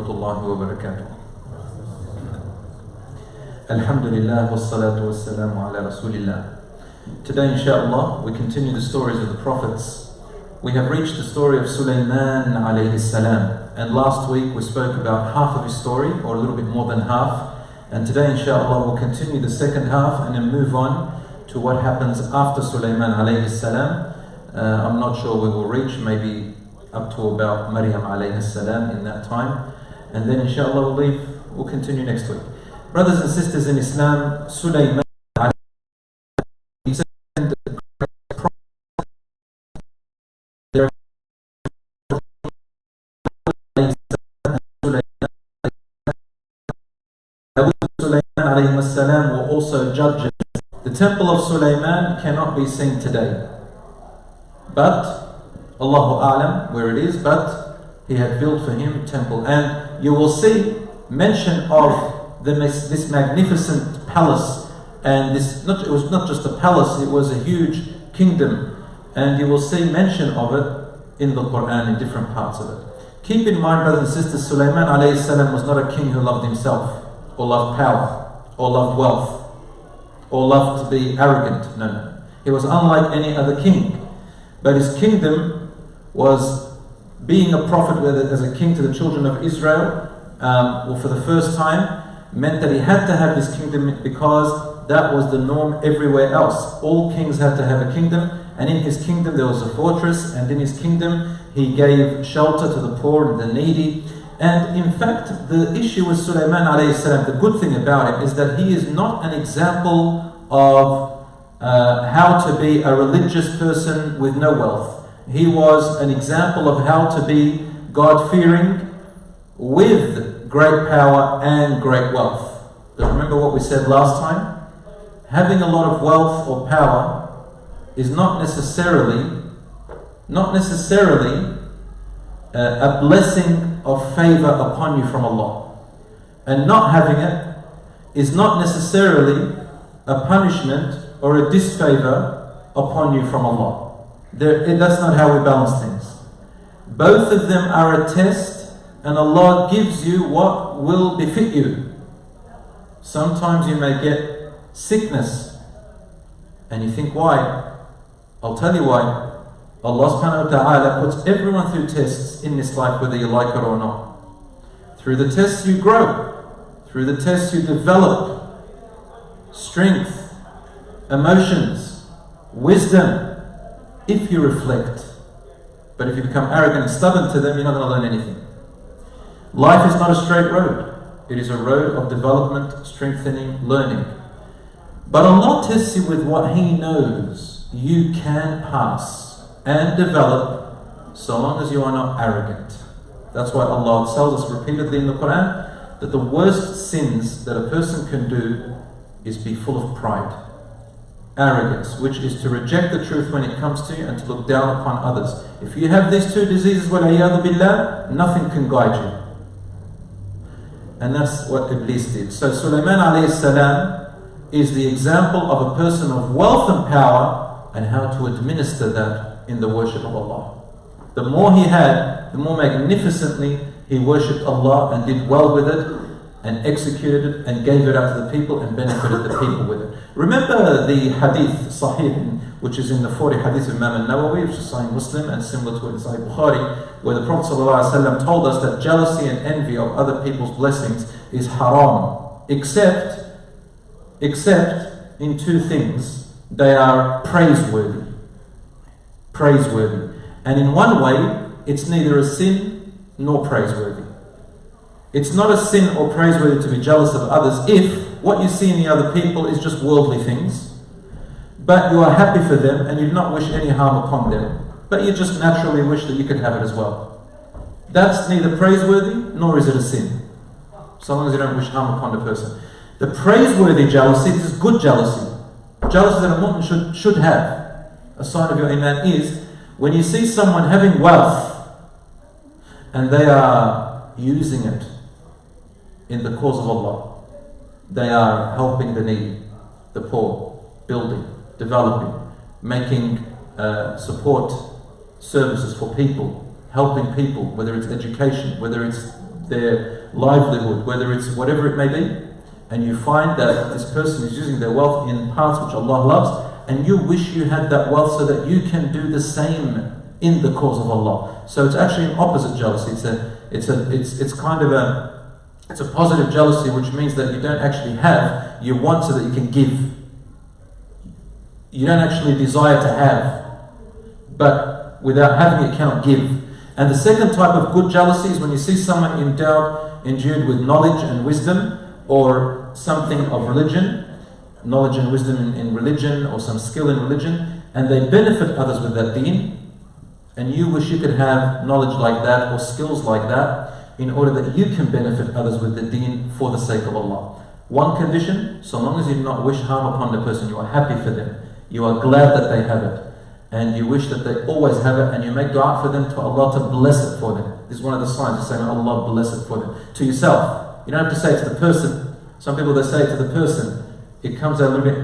rahmatullahi wa barakatuh. Alhamdulillah wassalatu wassalamu ala rasulillah. Today, inshaAllah, we continue the stories of the prophets. We have reached the story of Sulaiman alayhi salam, and last week we spoke about half of his story, or a little bit more than half, and today, inshaAllah, we'll continue the second half and then move on to what happens after Sulaiman alayhi salam. I'm not sure we will reach, maybe up to about Maryam alayhi salam in that time, and then inshallah we'll continue next week. Brothers and sisters in Islam, Sulaiman alayhi salam, Sulaiman alayhi salam were also judges. The temple of Sulaiman cannot be seen today, but Allahu A'lam where it is, but he had built for him a temple. And you will see mention of this magnificent palace, and it was not just a palace, it was a huge kingdom, and you will see mention of it in the Quran in different parts of it. Keep in mind, brothers and sisters, Sulaiman alayhi salam was not a king who loved himself, or loved power, or loved wealth, or loved to be arrogant. No. He was unlike any other king. But his kingdom was being a prophet as a king to the children of Israel, for the first time, meant that he had to have his kingdom because that was the norm everywhere else. All kings had to have a kingdom, and in his kingdom there was a fortress, and in his kingdom he gave shelter to the poor and the needy. And in fact, the issue with Sulaiman alayhi salam, the good thing about him is that he is not an example of how to be a religious person with no wealth. He was an example of how to be God-fearing with great power and great wealth. But remember what we said last time? Having a lot of wealth or power is not necessarily a blessing of favor upon you from Allah. And not having it is not necessarily a punishment or a disfavor upon you from Allah. That's not how we balance things. Both of them are a test, and Allah gives you what will befit you. Sometimes you may get sickness, and you think, why? I'll tell you why. Allah subhanahu wa ta'ala puts everyone through tests in this life, whether you like it or not. Through the tests you grow. Through the tests you develop strength, emotions, wisdom, if you reflect. But if you become arrogant and stubborn to them, you're not going to learn anything. Life is not a straight road. It is a road of development, strengthening, learning. But Allah tests you with what He knows you can pass and develop, so long as you are not arrogant. That's why Allah tells us repeatedly in the Quran that the worst sins that a person can do is be full of pride. Arrogance, which is to reject the truth when it comes to you and to look down upon others. If you have these two diseases, وَالْعِيَاذُ بِاللَّهِ, nothing can guide you. And that's what Iblis did. So Sulaiman alayhi salam is the example of a person of wealth and power and how to administer that in the worship of Allah. The more he had, the more magnificently he worshipped Allah and did well with it, and executed it and gave it out to the people and benefited the people with it. Remember the hadith Sahih, which is in the 40 hadith of Imam al-Nawawi, which is Sahih Muslim and similar to it in Sahih Bukhari, where the Prophet ﷺ told us that jealousy and envy of other people's blessings is haram, except in two things. They are praiseworthy. And in one way, it's neither a sin nor praiseworthy. It's not a sin or praiseworthy to be jealous of others if what you see in the other people is just worldly things, but you are happy for them and you do not wish any harm upon them, but you just naturally wish that you could have it as well. That's neither praiseworthy nor is it a sin, so long as you don't wish harm upon the person. The praiseworthy jealousy, this is good jealousy that a mu'min should have. A sign of your iman is when you see someone having wealth and they are using it in the cause of Allah. They are helping the needy, the poor, building, developing, making support services for people, helping people, whether it's education, whether it's their livelihood, whether it's whatever it may be, and you find that this person is using their wealth in paths which Allah loves, and you wish you had that wealth so that you can do the same in the cause of Allah. So it's actually an opposite jealousy. It's kind of a positive jealousy, which means that you don't actually have, you want so that you can give. You don't actually desire to have, but without having it cannot give. And the second type of good jealousy is when you see someone endued with knowledge and wisdom, or something of religion, knowledge and wisdom in religion, or some skill in religion, and they benefit others with that deen, and you wish you could have knowledge like that or skills like that in order that you can benefit others with the deen for the sake of Allah. One condition, so long as you do not wish harm upon the person, you are happy for them, you are glad that they have it, and you wish that they always have it, and you make dua for them to Allah to bless it for them. This is one of the signs of saying Allah bless it for them. To yourself. You don't have to say it to the person. Some people, they say it to the person. It comes out a little bit,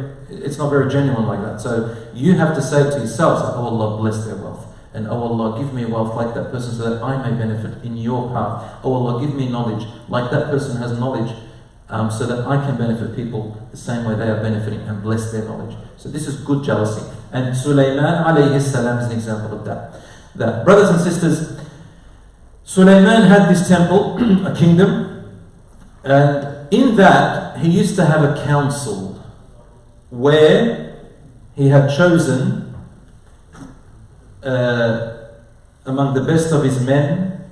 it's not very genuine like that. So you have to say it to yourself, like, oh Allah bless their wealth. And oh Allah, give me wealth like that person so that I may benefit in your path. Oh Allah, give me knowledge like that person has knowledge, so that I can benefit people the same way they are benefiting, and bless their knowledge. So this is good jealousy. And Sulaiman alayhi salam is an example of that. Brothers and sisters, Sulaiman had this temple, a kingdom, and in that he used to have a council where he had chosen among the best of his men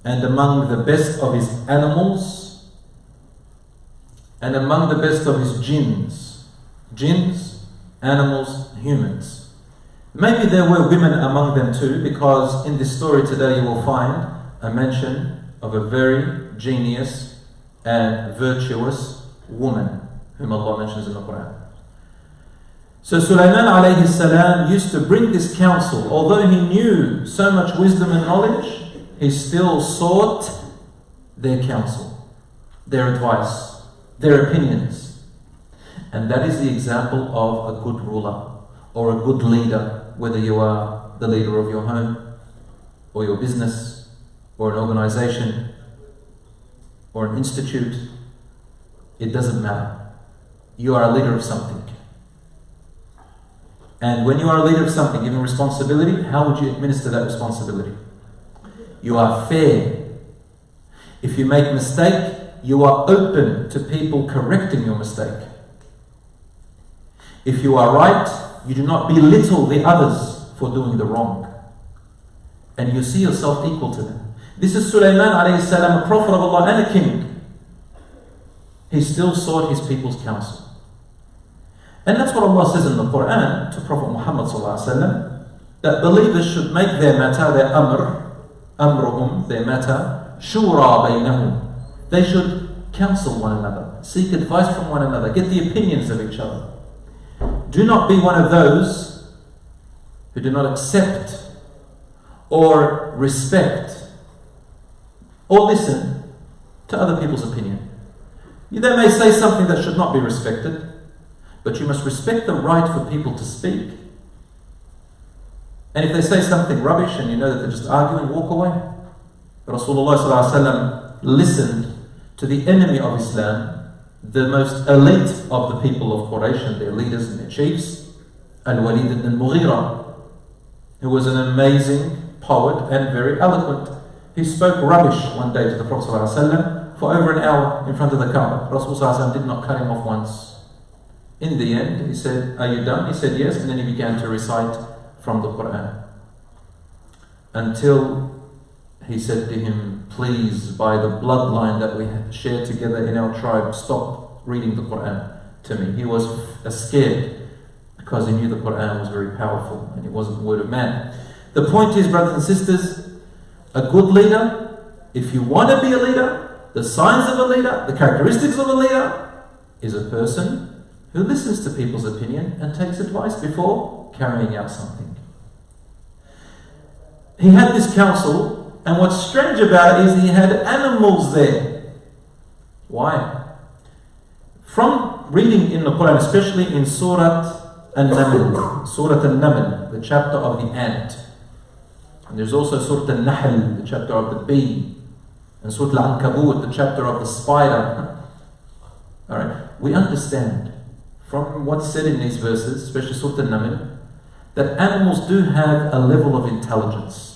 and among the best of his animals and among the best of his jinns, animals, humans. Maybe there were women among them too, because in this story today you will find a mention of a very genius and virtuous woman whom Allah mentions in the Quran. So Sulaiman alayhi salam used to bring this counsel. Although he knew so much wisdom and knowledge, he still sought their counsel, their advice, their opinions. And that is the example of a good ruler or a good leader, whether you are the leader of your home or your business or an organization or an institute. It doesn't matter. You are a leader of something. And when you are a leader of something, given responsibility, how would you administer that responsibility? You are fair. If you make a mistake, you are open to people correcting your mistake. If you are right, you do not belittle the others for doing the wrong. And you see yourself equal to them. This is Sulaiman alayhi salam, a prophet of Allah and a king. He still sought his people's counsel. And that's what Allah says in the Quran to Prophet Muhammad sallallahu alaihi wasallam, that believers should make their matter, their amruhum, their matter, shura baynahum. They should counsel one another, seek advice from one another, get the opinions of each other. Do not be one of those who do not accept or respect or listen to other people's opinion. They may say something that should not be respected, but you must respect the right for people to speak. And if they say something rubbish and you know that they're just arguing, walk away. Rasulullah sallallahu alaihi wasallam listened to the enemy of Islam, the most elite of the people of Quraysh and their leaders and their chiefs, Al-Walid ibn al-Mughira, who was an amazing poet and very eloquent. He spoke rubbish one day to the Prophet sallallahu alaihi wasallam for over an hour in front of the Kaaba. Rasulullah sallallahu alaihi wasallam did not cut him off once. In the end, he said, "Are you done?" He said, "Yes," and then he began to recite from the Quran. Until he said to him, "Please, by the bloodline that we share together in our tribe, stop reading the Quran to me." He was scared because he knew the Quran was very powerful and it wasn't the word of man. The point is, brothers and sisters, a good leader, if you want to be a leader, the signs of a leader, the characteristics of a leader, is a person who listens to people's opinion and takes advice before carrying out something. He had this council, and what's strange about it is he had animals there. Why? From reading in the Quran, especially in Surah An-Naml, the chapter of the ant, And there's also Surah Al-Nahl, the chapter of the bee, and Surah Al-Ankabut, the chapter of the spider. Alright, we understand from what's said in these verses, especially Surah Al-Naml, that animals do have a level of intelligence.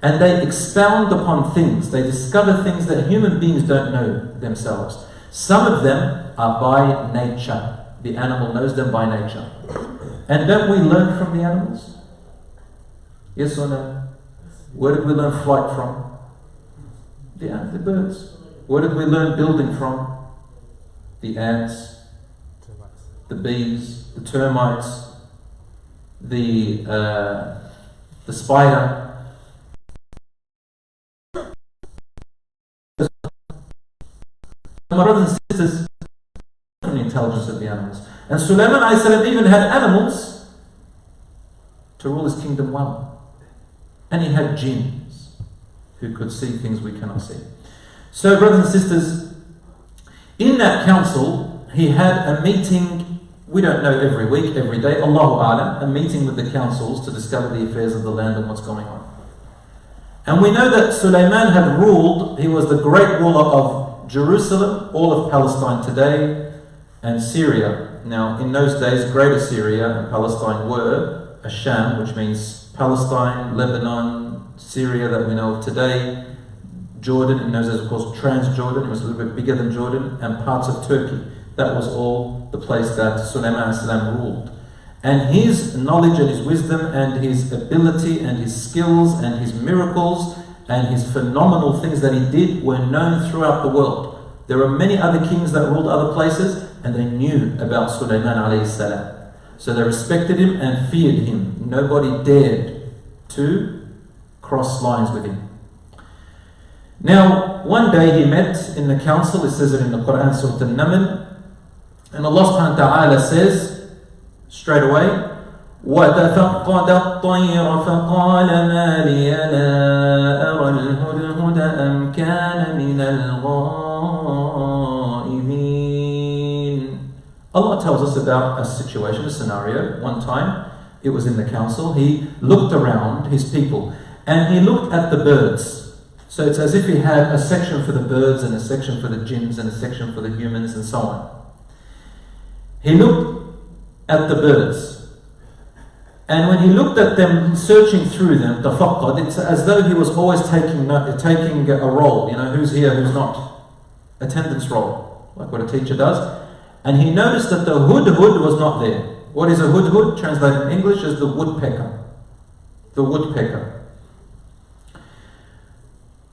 And they expound upon things, they discover things that human beings don't know themselves. Some of them are by nature. The animal knows them by nature. And don't we learn from the animals? Yes or no? Where did we learn flight from? The birds. Where did we learn building from? The ants, the bees, the termites, the spider. My brothers and sisters, from the intelligence of the animals. And Sulaiman a.s. even had animals to rule his kingdom well. And he had jinns who could see things we cannot see. So, brothers and sisters, in that council, he had a meeting, we don't know every week, every day, Allahu A'lam, a meeting with the councils to discover the affairs of the land and what's going on. And we know that Sulaiman had ruled, he was the great ruler of Jerusalem, all of Palestine today, and Syria. Now, in those days, Greater Syria and Palestine were Asham, which means Palestine, Lebanon, Syria that we know of today, Jordan, in those days, of course, Transjordan, it was a little bit bigger than Jordan, and parts of Turkey. That was all the place that Sulaiman a.s. ruled. And his knowledge and his wisdom and his ability and his skills and his miracles and his phenomenal things that he did were known throughout the world. There were many other kings that ruled other places and they knew about Sulaiman alayhi salam. So they respected him and feared him. Nobody dared to cross lines with him. Now, one day he met in the council, it says it in the Quran, Surah Al-Naml, and Allah subhanahu wa ta'ala says, straight away, وَتَفَقَّدَ الطَّيْرَ فَقَالَ مَا لِيَ لَا أَرَى الْهُدْهُدَ أَمْ كَانَ مِنَ الْغَائِبِينَ. Allah tells us about a situation, a scenario. One time, it was in the council, he looked around his people, and he looked at the birds. So it's as if he had a section for the birds and a section for the jinns and a section for the humans and so on. He looked at the birds. And when he looked at them, searching through them, tafaqqad, it's as though he was always taking a roll, you know, who's here, who's not. Attendance roll, like what a teacher does. And he noticed that the hudhud was not there. What is a hudhud? Translated in English as the woodpecker. The woodpecker.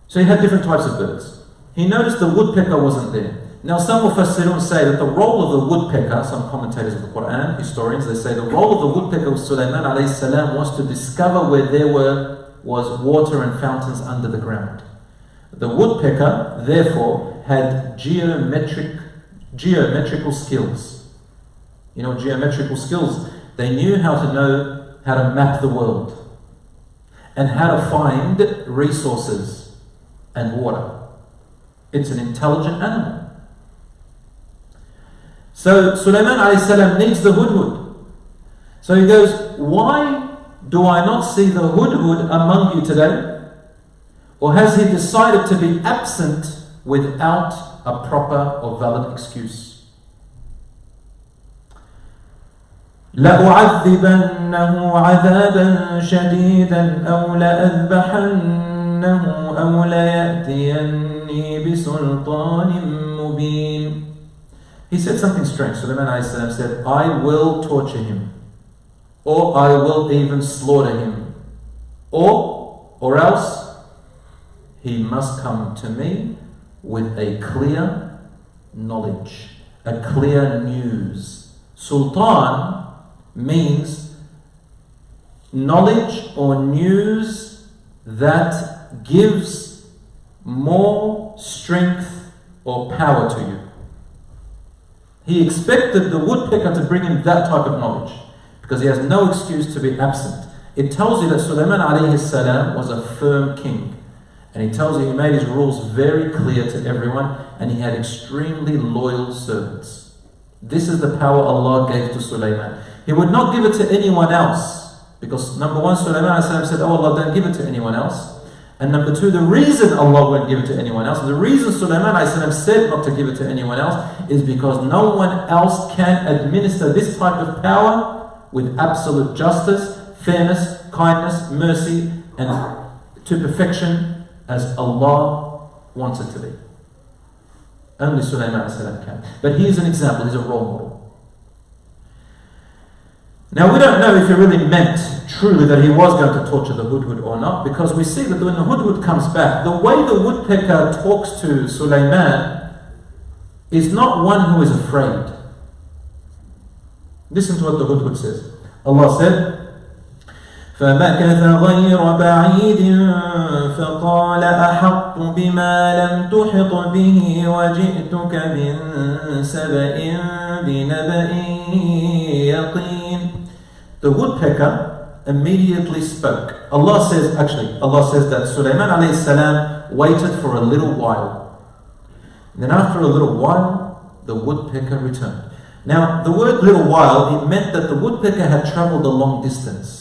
So he had different types of birds. He noticed the woodpecker wasn't there. Now some mufassirun say that the role of the woodpecker, some commentators of the Quran, historians, they say the role of the woodpecker of Sulaiman alayhi salam was to discover where there was water and fountains under the ground. The woodpecker, therefore, had geometrical skills. You know, geometrical skills. They knew how to map the world and how to find resources and water. It's an intelligent animal. So Sulaiman alayhi salam needs the hudhud. So he goes, why do I not see the hudhud among you today? Or has he decided to be absent without a proper or valid excuse? لَأُعَذِّبَنَّهُ عَذَابًا شَدِيدًا أَوْ لَأَذْبَحَنَّهُ أَوْ لَيَأْتِيَنِّي بِسُلْطَانٍ مُبِينٍ. He said something strange. Sulaiman a.s. said, I will torture him, or I will even slaughter him, or else he must come to me with a clear knowledge, a clear news. Sultan means knowledge or news that gives more strength or power to you. He expected the woodpecker to bring him that type of knowledge because he has no excuse to be absent. It tells you that Sulaiman alayhi salam was a firm king. And he tells you he made his rules very clear to everyone and he had extremely loyal servants. This is the power Allah gave to Sulaiman. He would not give it to anyone else Because number one, Sulaiman said, oh Allah, don't give it to anyone else. And number two, the reason Allah won't give it to anyone else, and the reason Sulaiman said not to give it to anyone else, is because no one else can administer this type of power with absolute justice, fairness, kindness, mercy, and to perfection as Allah wants it to be. Only Sulaiman can. But here's an example, he's a role model. Now we don't know if he really meant truly that he was going to torture the hudhud or not, because we see that when the hudhud comes back, the way the woodpecker talks to Sulaiman is not one who is afraid. Listen to what the hudhud says. Allah said, فمكث غير بعيد فقال أحطت بما لم تحط به وجئتك من سبأ بنبأ يقين. The woodpecker immediately spoke. Allah says that Sulaiman alayhi salam waited for a little while. And then after a little while, the woodpecker returned. Now, the word little while, it meant that the woodpecker had traveled a long distance.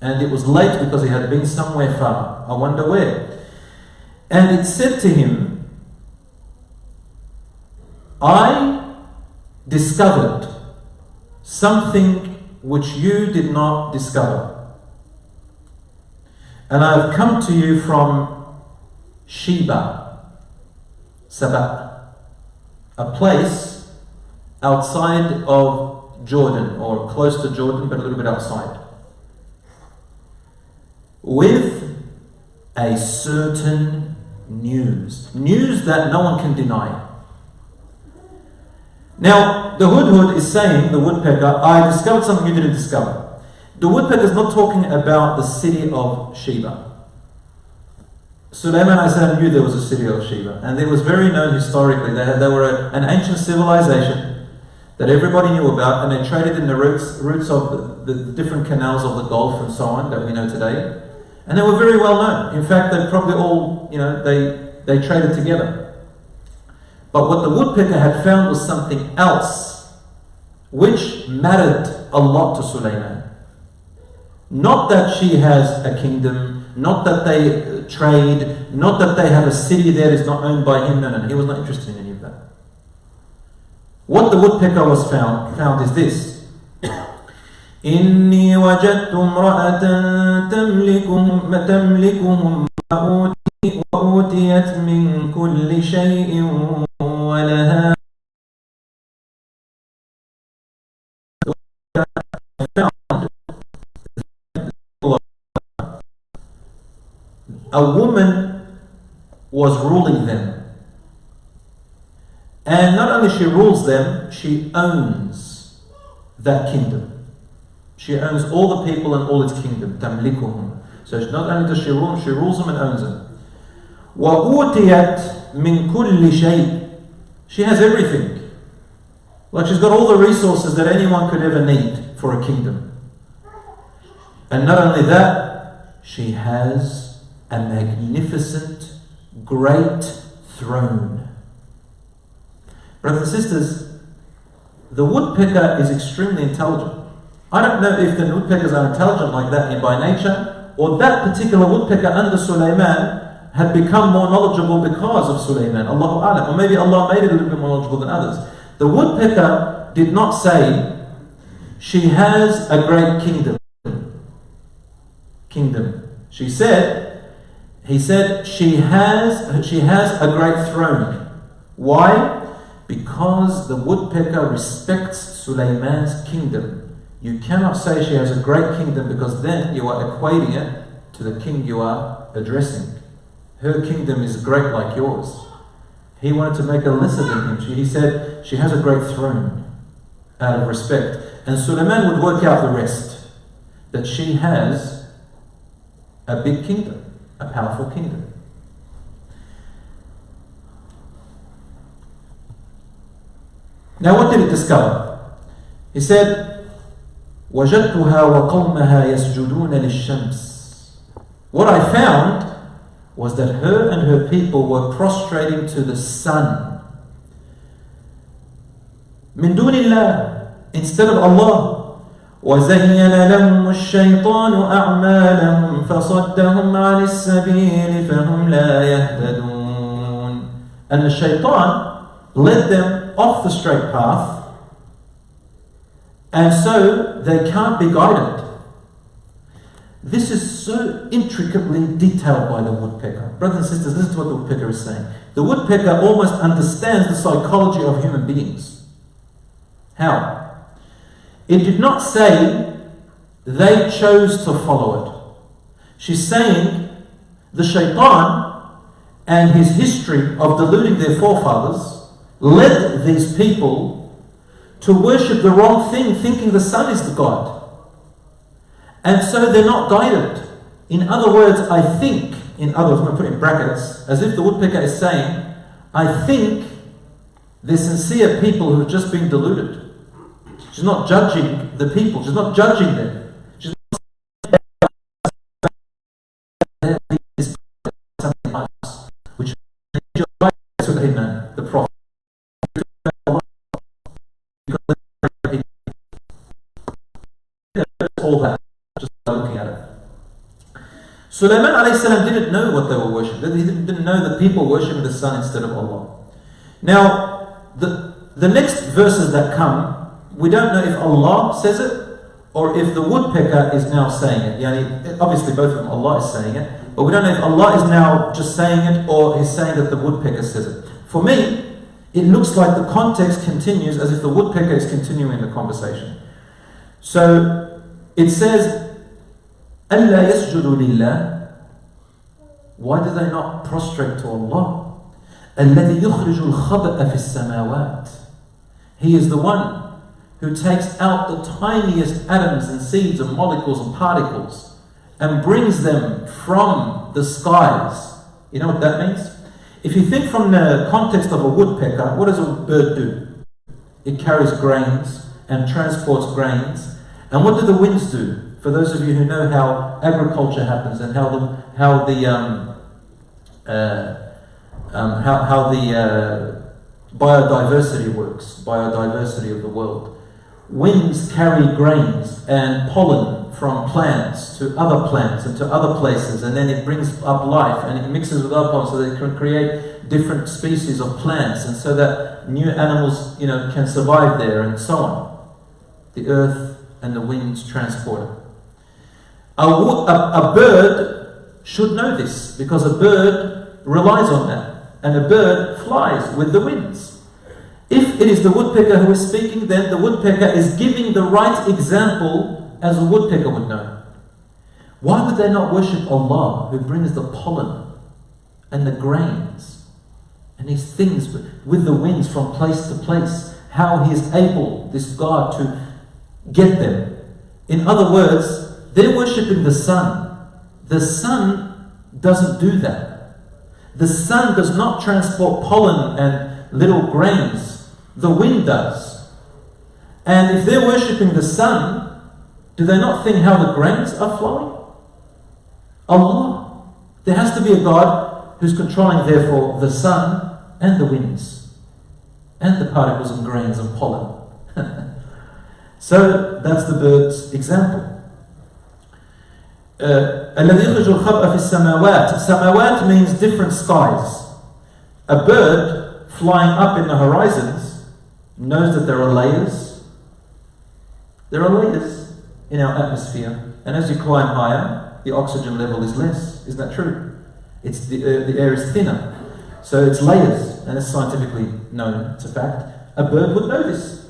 And it was late because he had been somewhere far. I wonder where. And it said to him, I discovered something which you did not discover. And I have come to you from Sheba, Sabah, a place outside of Jordan, or close to Jordan, but a little bit outside, with a certain news that no one can deny. Now, the hudhud is saying, the woodpecker, I discovered something you didn't discover. The woodpecker is not talking about the city of Sheba. Sulaiman knew there was a city of Sheba, and it was very known historically. They were an ancient civilization that everybody knew about, and they traded in the routes of the different canals of the Gulf and so on that we know today. And they were very well known. In fact, they probably all, they traded together. But what the woodpecker had found was something else, which mattered a lot to Sulaiman. Not that she has a kingdom, not that they trade, not that they have a city there that is not owned by him. No, he was not interested in any of that. What the woodpecker was found is this. إني وجدت امرأة تملكهم وأوتيت من كل شيء ولها a woman was ruling them. And not only she rules them, she owns that kingdom. She owns all the people and all its kingdom. تملكهم. So not only does she rule them, she rules them and owns them. وَأُوتِيَتْ مِنْ كُلِّ شَيْءٍ. She has everything. Like she's got all the resources that anyone could ever need for a kingdom. And not only that, she has a magnificent, great throne. Brothers and sisters, the woodpecker is extremely intelligent. I don't know if the woodpeckers are intelligent like that by nature, or that particular woodpecker under Sulaiman had become more knowledgeable because of Sulaiman. Allahu A'lam. Or maybe Allah made it a little bit more knowledgeable than others. The woodpecker did not say, she has a great kingdom. He said, she has a great throne. Why? Because the woodpecker respects Sulaiman's kingdom. You cannot say she has a great kingdom, because then you are equating it to the king you are addressing. Her kingdom is great like yours. He wanted to make her lesser than him. He said she has a great throne out of respect. And Sulaiman would work out the rest. That she has a big kingdom, a powerful kingdom. Now what did it discover? He said, وَجَدْتُهَا وَقَوْمَهَا يَسْجُدُونَ لِلشَّمْسِ. What I found was that her and her people were prostrating to the sun. مِن دُونِ اللَّهِ, instead of Allah. وزين لهم الشيطان أعمالهم فصدهم عن السبيل فهم لا يهتدون. And the shaitan led them off the straight path, and so they can't be guided. This is so intricately detailed by the woodpecker. Brothers and sisters, listen to what the woodpecker is saying. The woodpecker almost understands the psychology of human beings. How? It did not say they chose to follow it. She's saying the shaitan and his history of deluding their forefathers led these people to worship the wrong thing, thinking the sun is the God. And so they're not guided. In other words, I think, in other words, I'm going to put it in brackets, as if the woodpecker is saying, I think they're sincere people who have just been deluded. She's not judging the people. She's not judging them. She's not saying something else, which is the prophet. All that, just by looking at it. Sulaiman alayhi salam didn't know what they were worshipping. He didn't know that people were worshipping the sun instead of Allah. Now, the next verses that come, we don't know if Allah says it or if the woodpecker is now saying it. Yani, obviously both of them, Allah is saying it, but we don't know if Allah is now just saying it or he's saying that the woodpecker says it. For me, it looks like the context continues as if the woodpecker is continuing the conversation. So it says, أَلَّا يَسْجُدُوا لِلَّهِ. Why do they not prostrate to Allah? الَّذِي يُخْرِجُ الْخَبَأَ فِي السَّمَاوَاتِ. He is the one who takes out the tiniest atoms and seeds and molecules and particles and brings them from the skies. You know what that means? If you think from the context of a woodpecker, what does a bird do? It carries grains and transports grains. And what do the winds do? For those of you who know how agriculture happens and how the biodiversity works, biodiversity of the world. Winds carry grains and pollen from plants to other plants and to other places, and then it brings up life and it mixes with other plants so that it can create different species of plants, and so that new animals, can survive there, and so on. The earth and the winds transport it. A bird should know this, because a bird relies on that, and a bird flies with the winds. If it is the woodpecker who is speaking, then the woodpecker is giving the right example as a woodpecker would know. Why would they not worship Allah, who brings the pollen and the grains and these things with the winds from place to place? How He is able, this God, to get them. In other words, they're worshipping the sun. The sun doesn't do that. The sun does not transport pollen and little grains. The wind does. And if they're worshipping the sun, do they not think how the grains are flowing? Allah. There has to be a God who's controlling, therefore, the sun and the winds and the particles and grains and pollen. So that's the bird's example. الذي يخرج الخبأ في السماوات. Samawat means different skies. A bird flying up in the horizons knows that there are layers. There are layers in our atmosphere, and as you climb higher, the oxygen level is less. Isn't that true? It's the air is thinner, so it's layers, and it's scientifically known. It's a fact. A bird would know this.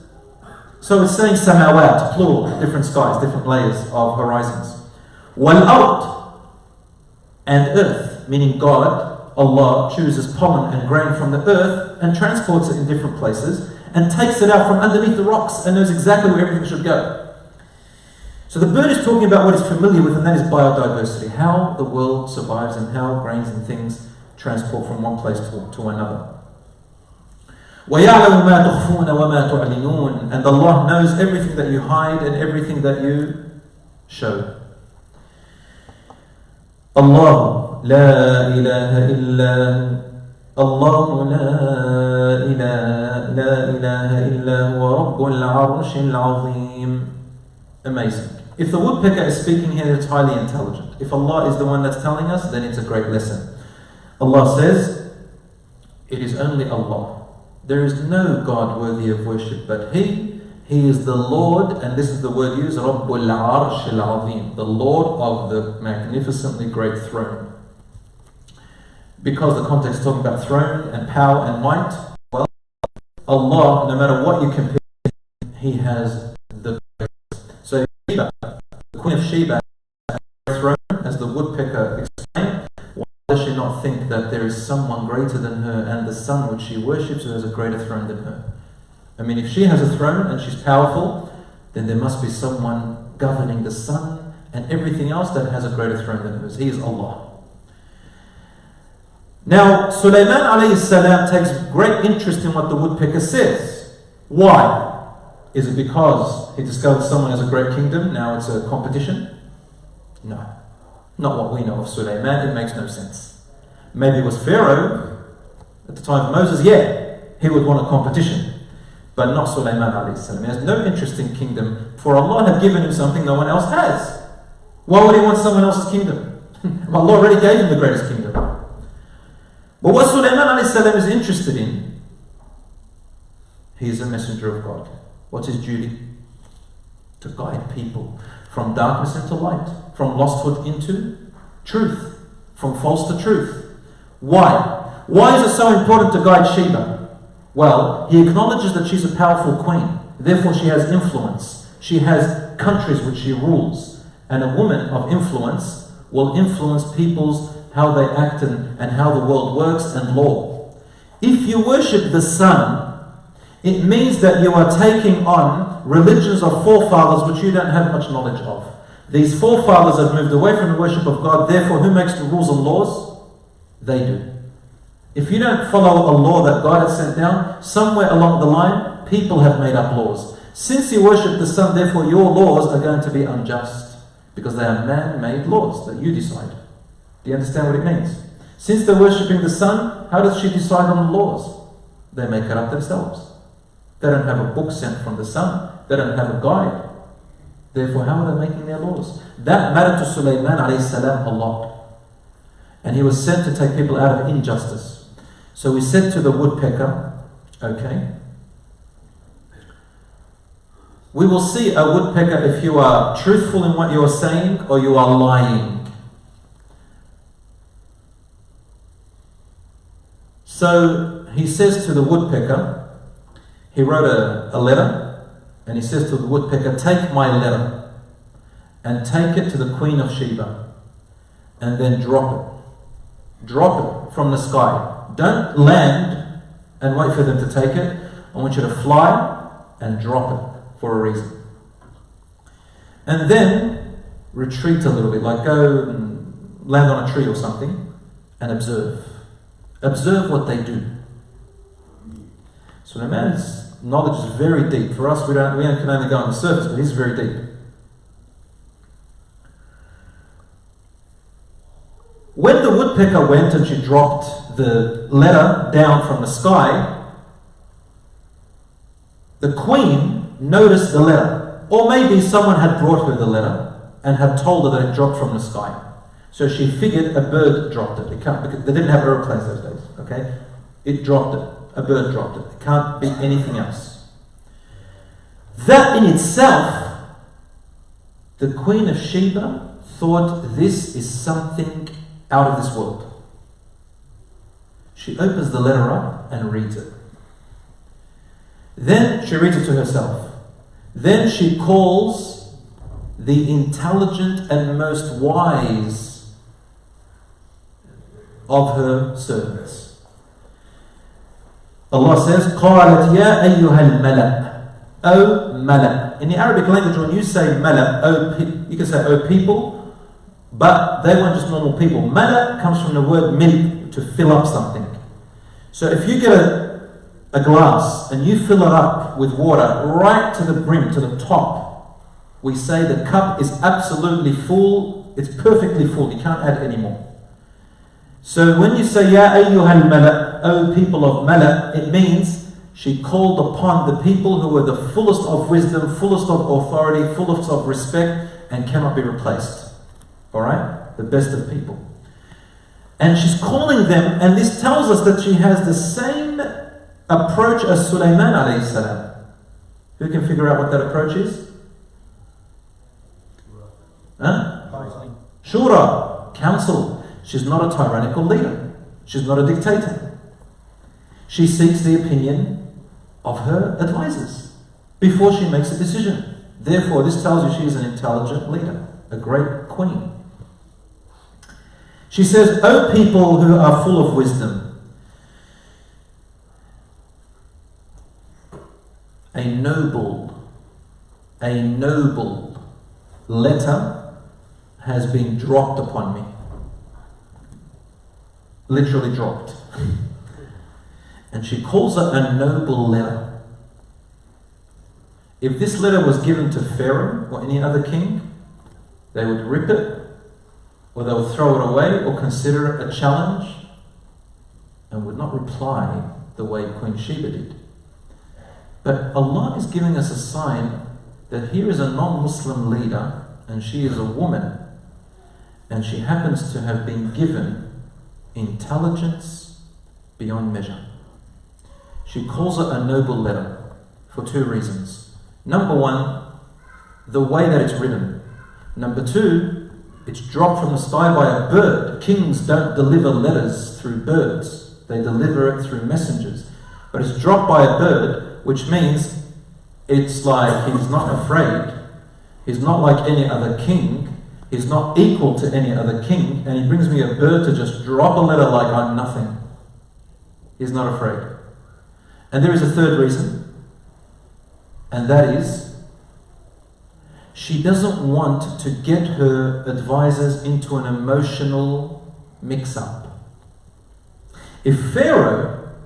So it's saying samawat, plural, different skies, different layers of horizons. Wal-ard, and earth, meaning God, Allah, chooses pollen and grain from the earth and transports it in different places and takes it out from underneath the rocks and knows exactly where everything should go. So the bird is talking about what it's familiar with, and that is biodiversity, how the world survives and how grains and things transport from one place to another. وَيَعْلَمُ مَا تُخْفُونَ وَمَا تُعْلِنُونَ. And Allah knows everything that you hide and everything that you show. Allah la ilaha illa Allah la ilaha illa huwa rabbul arshil azim. Amazing. If the woodpecker is speaking here, it's highly intelligent. If Allah is the one that's telling us, then it's a great lesson. Allah says, it is only Allah. There is no God worthy of worship but He. He is the Lord, and this is the word used, Rabbul Arsh al-Azim, the Lord of the magnificently great throne. Because the context is talking about throne and power and might, well, Allah, no matter what you compare, He has the greatest. So Sheba, the Queen of Sheba, has a throne, as the woodpecker explained. Why does she not think that there is someone greater than her, and the sun which she worships who has a greater throne than her? I mean, if she has a throne and she's powerful, then there must be someone governing the sun and everything else that has a greater throne than hers. He is Allah. Now, Sulaiman alayhi salam takes great interest in what the woodpecker says. Why? Is it because he discovered someone has a great kingdom, now it's a competition? No. Not what we know of Sulaiman, it makes no sense. Maybe it was Pharaoh, at the time of Moses, yeah, he would want a competition. But not Sulaiman alayhi salam. He has no interest in kingdom, for Allah had given him something no one else has. Why would he want someone else's kingdom? Allah already gave him the greatest kingdom. But what Sulaiman alayhi salam is interested in, he is a messenger of God. What's his duty? To guide people from darkness into light, from losthood into truth, from false to truth. Why? Why is it so important to guide Sheba? Well, he acknowledges that she's a powerful queen, therefore she has influence. She has countries which she rules, and a woman of influence will influence people's how they act and how the world works and law. If you worship the sun, it means that you are taking on religions of forefathers which you don't have much knowledge of. These forefathers have moved away from the worship of God, therefore who makes the rules and laws? They do. If you don't follow a law that God has sent down, somewhere along the line, people have made up laws. Since you worship the sun, therefore your laws are going to be unjust, because they are man-made laws that you decide. Do you understand what it means? Since they're worshipping the sun, how does she decide on the laws? They make it up themselves. They don't have a book sent from the sun. They don't have a guide. Therefore, how are they making their laws? That mattered to Sulaiman alayhi salam a lot. And he was sent to take people out of injustice. So we said to the woodpecker, okay, we will see a woodpecker if you are truthful in what you are saying or you are lying. So he says to the woodpecker, he wrote a letter, and he says to the woodpecker, take my letter and take it to the Queen of Sheba and then drop it. Drop it from the sky. Don't land and wait for them to take it. I want you to fly and drop it for a reason. And then retreat a little bit, like go and land on a tree or something and observe. Observe what they do. So the man's knowledge is very deep. For us, we can only go on the surface, but he's very deep. When the woodpecker went and she dropped the letter down from the sky, the queen noticed the letter. Or maybe someone had brought her the letter and had told her that it dropped from the sky. So she figured a bird dropped it. Because they didn't have aeroplanes those days, okay? It dropped it. A bird dropped it. It can't be anything else. That in itself, the Queen of Sheba thought this is something out of this world. She opens the letter up and reads it. Then she reads it to herself. Then she calls the intelligent and most wise of her servants. Allah says, قَالَتْ يَا أَيُّهَا الْمَلَأ O Mala. In the Arabic language, when you say Mala, you can say O people, but they weren't just normal people. Mala comes from the word mil, to fill up something. So if you get a glass and you fill it up with water right to the brim, to the top, we say the cup is absolutely full, it's perfectly full, you can't add any more. So when you say Ya ayyuhal mala, O people of Mala, it means she called upon the people who were the fullest of wisdom, fullest of authority, fullest of respect, and cannot be replaced. Alright? The best of people. And she's calling them, and this tells us that she has the same approach as Sulaiman alayhi salam. Who can figure out what that approach is? Shura, counsel. She's not a tyrannical leader. She's not a dictator. She seeks the opinion of her advisors before she makes a decision. Therefore, this tells you she is an intelligent leader, a great queen. She says, O people who are full of wisdom, a noble letter has been dropped upon me. Literally dropped. And she calls it a noble letter. If this letter was given to Pharaoh or any other king, they would rip it, or they would throw it away, or consider it a challenge, and would not reply the way Queen Sheba did. But Allah is giving us a sign that here is a non-Muslim leader, and she is a woman, and she happens to have been given intelligence beyond measure. She calls it a noble letter for two reasons. Number one, the way that it's written. Number two, it's dropped from the sky by a bird. Kings don't deliver letters through birds. They deliver it through messengers. But it's dropped by a bird, which means it's like he's not afraid. He's not like any other king. He's not equal to any other king. And he brings me a bird to just drop a letter like I'm nothing. He's not afraid. And there is a third reason. And that is, she doesn't want to get her advisors into an emotional mix-up. If Pharaoh,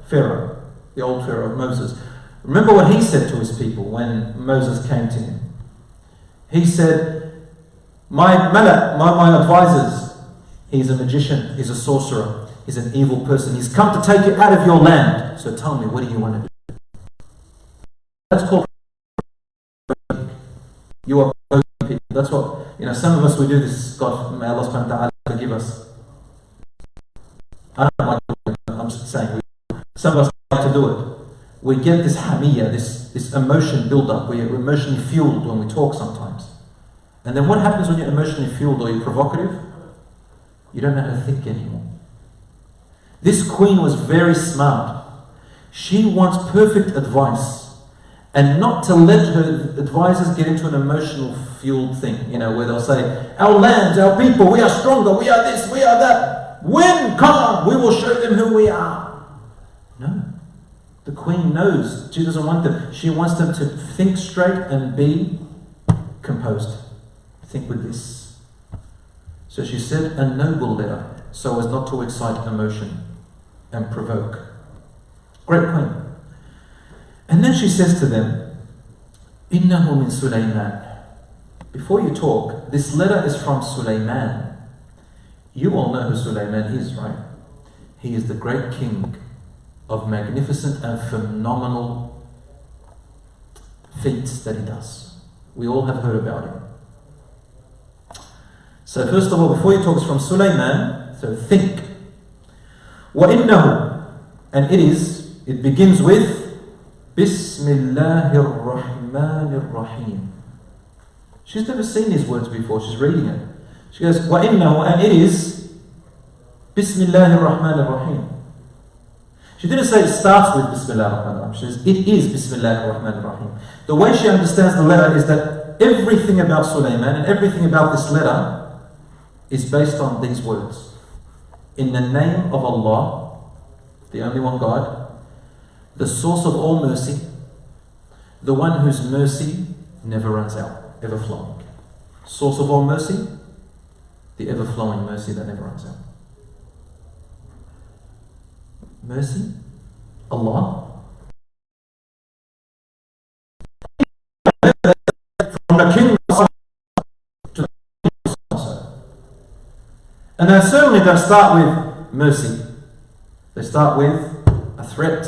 the old Pharaoh of Moses, remember what he said to his people when Moses came to him. He said, my advisors, he's a magician, he's a sorcerer, he's an evil person, he's come to take you out of your land. So tell me, what do you want to do? That's called prophetic. You are people. That's what, some of us, we do this. God, may Allah subhanahu wa ta'ala forgive us. I don't like it. I'm just saying, some of us like to do it. We get this hamiyah, this emotion build up. We're emotionally fueled when we talk sometimes. And then what happens when you're emotionally fueled or you're provocative? You don't know how to think anymore. This queen was very smart. She wants perfect advice, and not to let her advisors get into an emotional fueled thing, where they'll say, our lands, our people, we are stronger, we are this, we are that. When? Come on, we will show them who we are. No. The queen knows. She doesn't want them. She wants them to think straight and be composed. Think with this. So she said a noble letter, so as not to excite emotion and provoke. Great queen. And then she says to them, Innahu min Sulaiman. Before you talk, this letter is from Sulaiman. You all know who Sulaiman is, right? He is the great king of magnificent and phenomenal feats that he does. We all have heard about him. So first of all, before you talk, it's from Sulaiman, so think. وَإِنَّهُ, and it begins with Bismillahir Rahmanir Rahim. She's never seen these words before, she's reading it. She goes, وَإِنَّهُ, and it is Bismillahir Rahmanir Rahim. She didn't say it starts with Bismillah ar-Rahman ar-Rahim. She says it is Bismillah ar-Rahman ar-Rahim. The way she understands the letter is that everything about Sulaiman and everything about this letter is based on these words. In the name of Allah, the only one God, the source of all mercy, the one whose mercy never runs out, ever flowing. Source of all mercy, the ever flowing mercy that never runs out. Mercy, Allah. From the king to the king. And they certainly don't start with mercy. They start with a threat.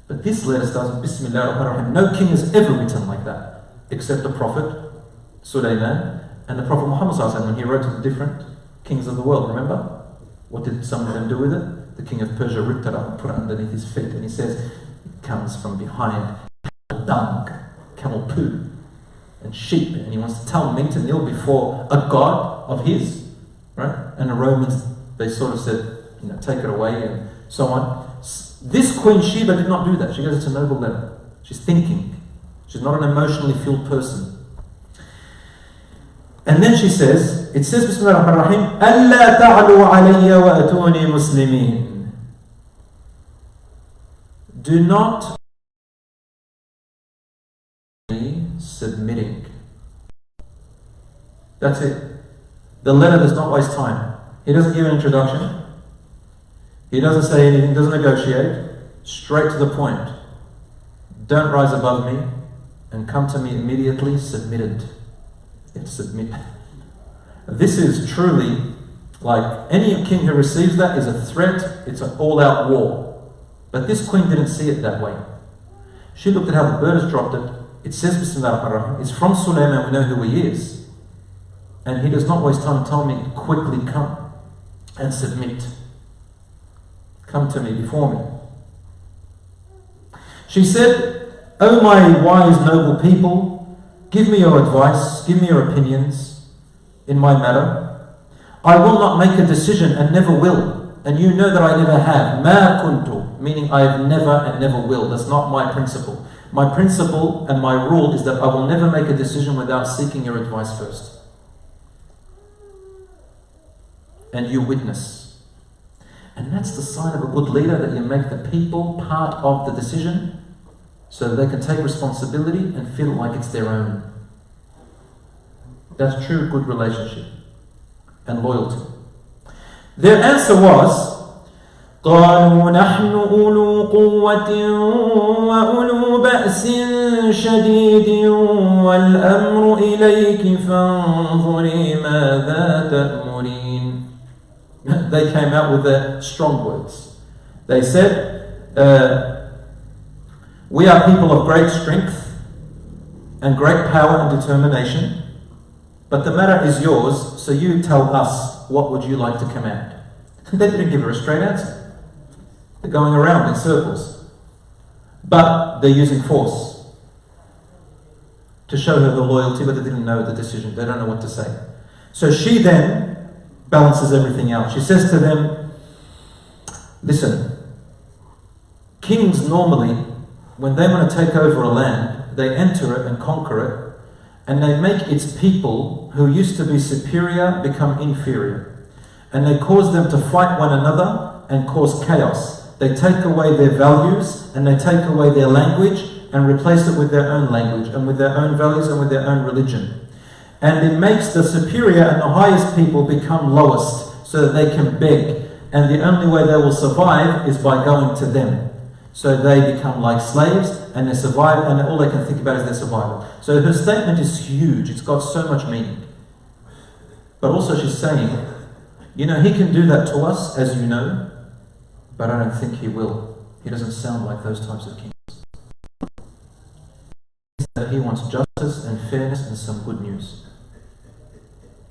But this letter starts with Bismillah ar-Rahman ar-Rahim. No king has ever written like that, except the Prophet Sulaiman and the Prophet Muhammad when he wrote to the different kings of the world. Remember? What did some of them do with it? The king of Persia ripped it up and put it underneath his feet, and he says, it comes from behind camel dung, camel poo, and sheep, and he wants to tell me to kneel before a god of his, right? And the Romans, they sort of said, take it away and so on. This Queen Sheba did not do that. She goes, it's a noble letter. She's thinking. She's not an emotionally filled person. And then she says, it says, Bismillah ar-Rahman ar-Rahim, أَلَّا تَعْلُوا عَلَيَّ وَأَتُونِي مُسْلِمِينَ. Do not be submitting. That's it. The letter does not waste time. He doesn't give an introduction. He doesn't say anything, doesn't negotiate. Straight to the point. Don't rise above me and come to me immediately submitted. Submit. This is truly like any king who receives that is a threat. It's an all-out war. But this queen didn't see it that way. She looked at how the bird has dropped it. It says Bismillah ar-Rahman. It's from Sulaiman. We know who he is, and he does not waste time telling me quickly come and submit. Come to me before me. She said, "O my wise noble people, give me your advice, give me your opinions in my matter. I will not make a decision and never will. And you know that I never have. Ma kuntu, meaning I have never and never will. That's not my principle. My principle and my rule is that I will never make a decision without seeking your advice first. And you witness." And that's the sign of a good leader, that you make the people part of the decision, so that they can take responsibility and feel like it's their own. That's true good relationship and loyalty. Their answer was, قالوا نحن أولو قوة وأولو بأس شديد والأمر إليك فانظري ماذا تأمرين. They came out with their strong words. They said, we are people of great strength and great power and determination, but the matter is yours, so you tell us, what would you like to command? They didn't give her a straight answer. They're going around in circles, but they're using force to show her the loyalty, but they didn't know the decision. They don't know what to say. So she then balances everything out. She says to them, listen, kings normally, when they want to take over a land, they enter it and conquer it, and they make its people who used to be superior become inferior. And they cause them to fight one another and cause chaos. They take away their values and they take away their language and replace it with their own language and with their own values and with their own religion. And it makes the superior and the highest people become lowest so that they can beg. And the only way they will survive is by going to them. So they become like slaves and they survive, and all they can think about is their survival. So her statement is huge. It's got so much meaning. But also she's saying, he can do that to us, as you know, but I don't think he will. He doesn't sound like those types of kings. He wants justice and fairness and some good news.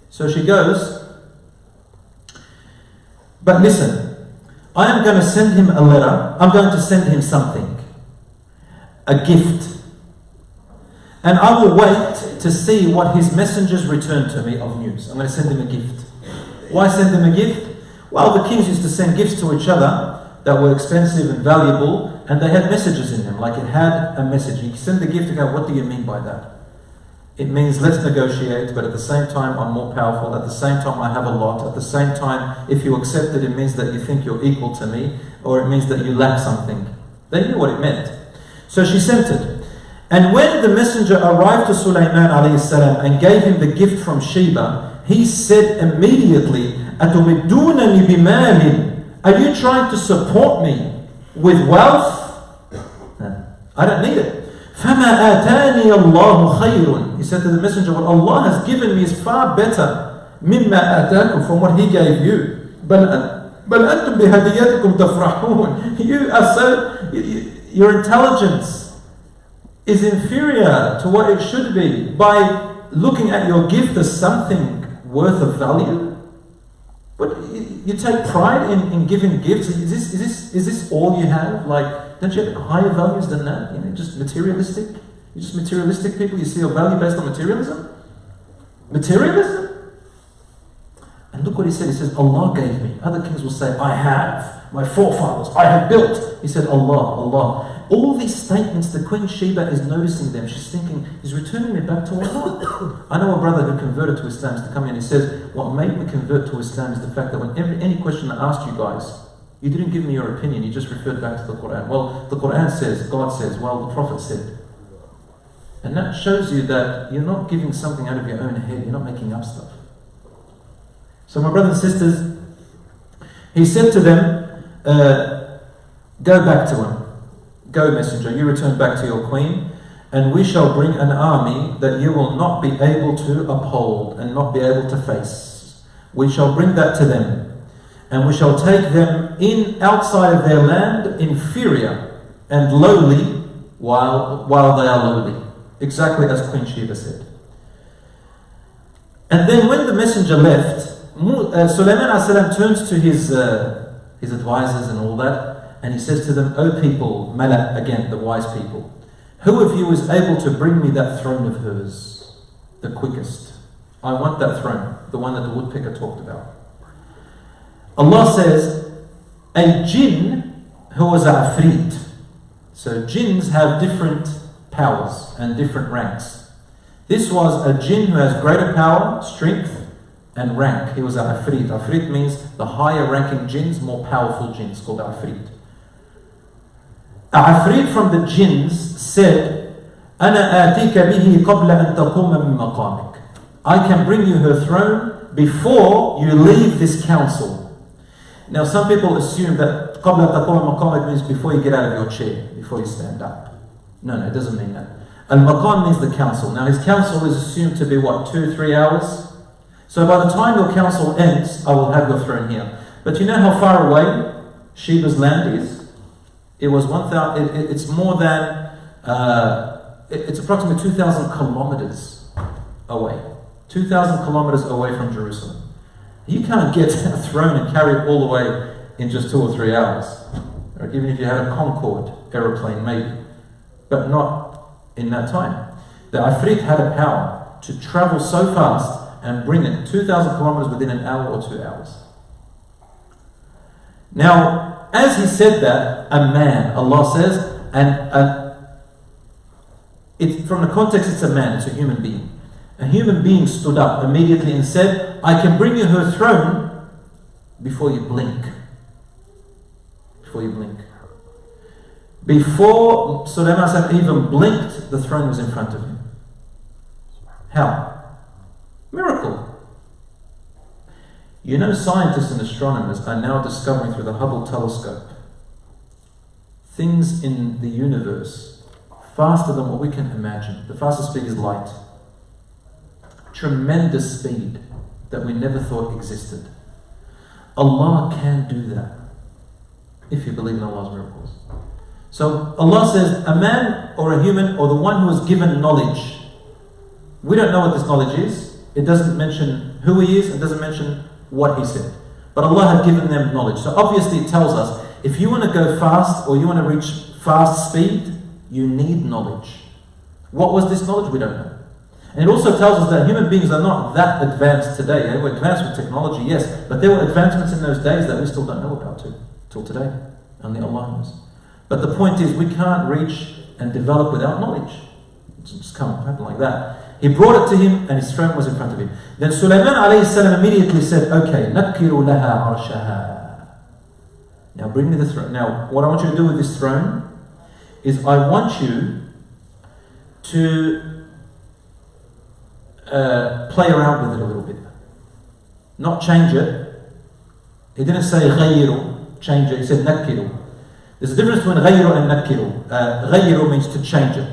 So she goes, but listen, I am going to send him a letter. I'm going to send him something, a gift. And I will wait to see what his messengers return to me of news. I'm going to send him a gift. Why send him a gift? Well, the kings used to send gifts to each other that were expensive and valuable, and they had messages in them, like it had a message. You send the gift and go, what do you mean by that? It means let's negotiate, but at the same time I'm more powerful, at the same time I have a lot, at the same time if you accept it, it means that you think you're equal to me, or it means that you lack something. They knew what it meant. So she sent it. And when the messenger arrived to Sulaiman alayhi salam and gave him the gift from Sheba, he said immediately, أَتُمِدُّونَنِ بِمَالٍ, are you trying to support me with wealth? I don't need it. فَمَا آتَانِيَ اللَّهُ خَيْرٌ. He said to the messenger, what Allah has given me is far better مِمَّا آتَاكُمْ, from what He gave you. بَلْ أَنْتُمْ بِهَدِيَّتِكُمْ تَفْرَحُونَ. You are so, your intelligence is inferior to what it should be by looking at your gift as something worth of value? But you take pride in giving gifts. Is this all you have? Like, don't you have higher values than that? You know, just materialistic? You're just materialistic people? You see your value based on materialism? Materialism? And look what he said. He says, Allah gave me. Other kings will say, I have. My forefathers, I have built. He said, Allah. All these statements, the Queen Sheba is noticing them. She's thinking, he's returning me back to Allah. I know a brother who converted to Islam to come in. He says, what made me convert to Islam is the fact that when any question I asked you guys, you didn't give me your opinion. You just referred back to the Quran. Well, the Quran says, God says, well, the Prophet said. And that shows you that you're not giving something out of your own head. You're not making up stuff. So my brothers and sisters, he said to them, go back to him. Go, messenger, you return back to your queen, and we shall bring an army that you will not be able to uphold and not be able to face. We shall bring that to them, and we shall take them in outside of their land inferior and lowly while they are lowly. Exactly as Queen Sheba said. And then when the messenger left, Sulaiman a.s. turns to his advisors and all that, and he says to them, O people, Mala, again, the wise people, who of you is able to bring me that throne of hers, the quickest? I want that throne, the one that the woodpecker talked about. Allah says, a jinn who was a afrit. So jinns have different powers and different ranks. This was a jinn who has greater power, strength, and rank. He was an afrit. Afrit means the higher ranking jinns, more powerful jinns, called afrit. Afrit from the jinns said, أَنَا آتِيكَ بِهِ قَبْلَ أَن تَقُومَ مِن مَقَامِكَ. I can bring you her throne before you leave this council. Now some people assume that قَبْلَ أَن تَقُومَ مَقَامِكَ means before you get out of your chair, before you stand up. No, it doesn't mean that. Al-Maqam means the council. Now his council is assumed to be what, 2-3 hours? So by the time your council ends, I will have your throne here. But you know how far away Sheba's land is? It was 1,000. It's more than. It's approximately 2,000 kilometers away. 2,000 kilometers away from Jerusalem. You can't get a throne and carry it all the way in just 2 or 3 hours. Or even if you had a Concorde aeroplane, maybe, but not in that time. The Afrit had a power to travel so fast and bring it 2,000 kilometers within an hour or 2 hours. Now, as he said that, a man, Allah says, from the context it's a man, it's a human being. A human being stood up immediately and said, I can bring you her throne before you blink. Before you blink. Before Sulaiman even blinked, the throne was in front of him. How? Miracle. You know, scientists and astronomers are now discovering through the Hubble telescope things in the universe faster than what we can imagine. The fastest speed is light. Tremendous speed that we never thought existed. Allah can do that if you believe in Allah's miracles. So Allah says, a man or a human or the one who is given knowledge. We don't know what this knowledge is. It doesn't mention who he is. It doesn't mention what he said. But Allah had given them knowledge. So obviously it tells us, if you want to go fast or you want to reach fast speed, you need knowledge. What was this knowledge? We don't know. And it also tells us that human beings are not that advanced today. They were advanced with technology, yes, but there were advancements in those days that we still don't know about till today. Only Allah knows. But the point is, we can't reach and develop without knowledge. It just can't happen like that. He brought it to him and his throne was in front of him. Then Sulaiman alayhi salam immediately said, okay, نَكِّرُ لَهَا عَرْشَهَا. Now bring me the throne. Now what I want you to do with this throne is I want you to play around with it a little bit. Not change it. He didn't say غَيِّرُ, change it. He said نَكِّرُ. There's a difference between غَيِّرُ and نَكِّرُ. غَيِّرُ means to change it.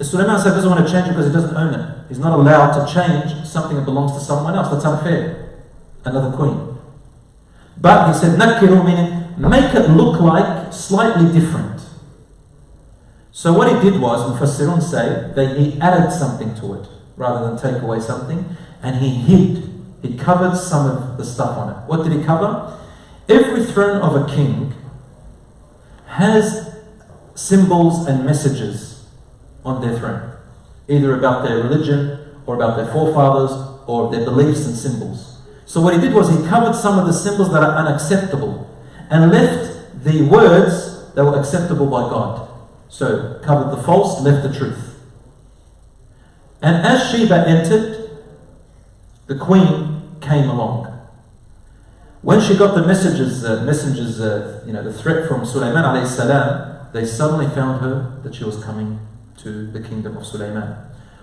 Sulaiman said doesn't want to change it because he doesn't own it. He's not allowed to change something that belongs to someone else. That's unfair. Another queen. But he said, Nakiru, meaning make it look like slightly different. So what he did was, Mufassirun say, that he added something to it rather than take away something, and he covered some of the stuff on it. What did he cover? Every throne of a king has symbols and messages on their throne, either about their religion or about their forefathers or their beliefs and symbols. So what he did was he covered some of the symbols that are unacceptable and left the words that were acceptable by God. So covered the false, left the truth. And as Sheba entered, the queen came along. When she got the messengers, the threat from Sulaiman alayhi salam, they suddenly found her that she was coming to the kingdom of Sulaiman.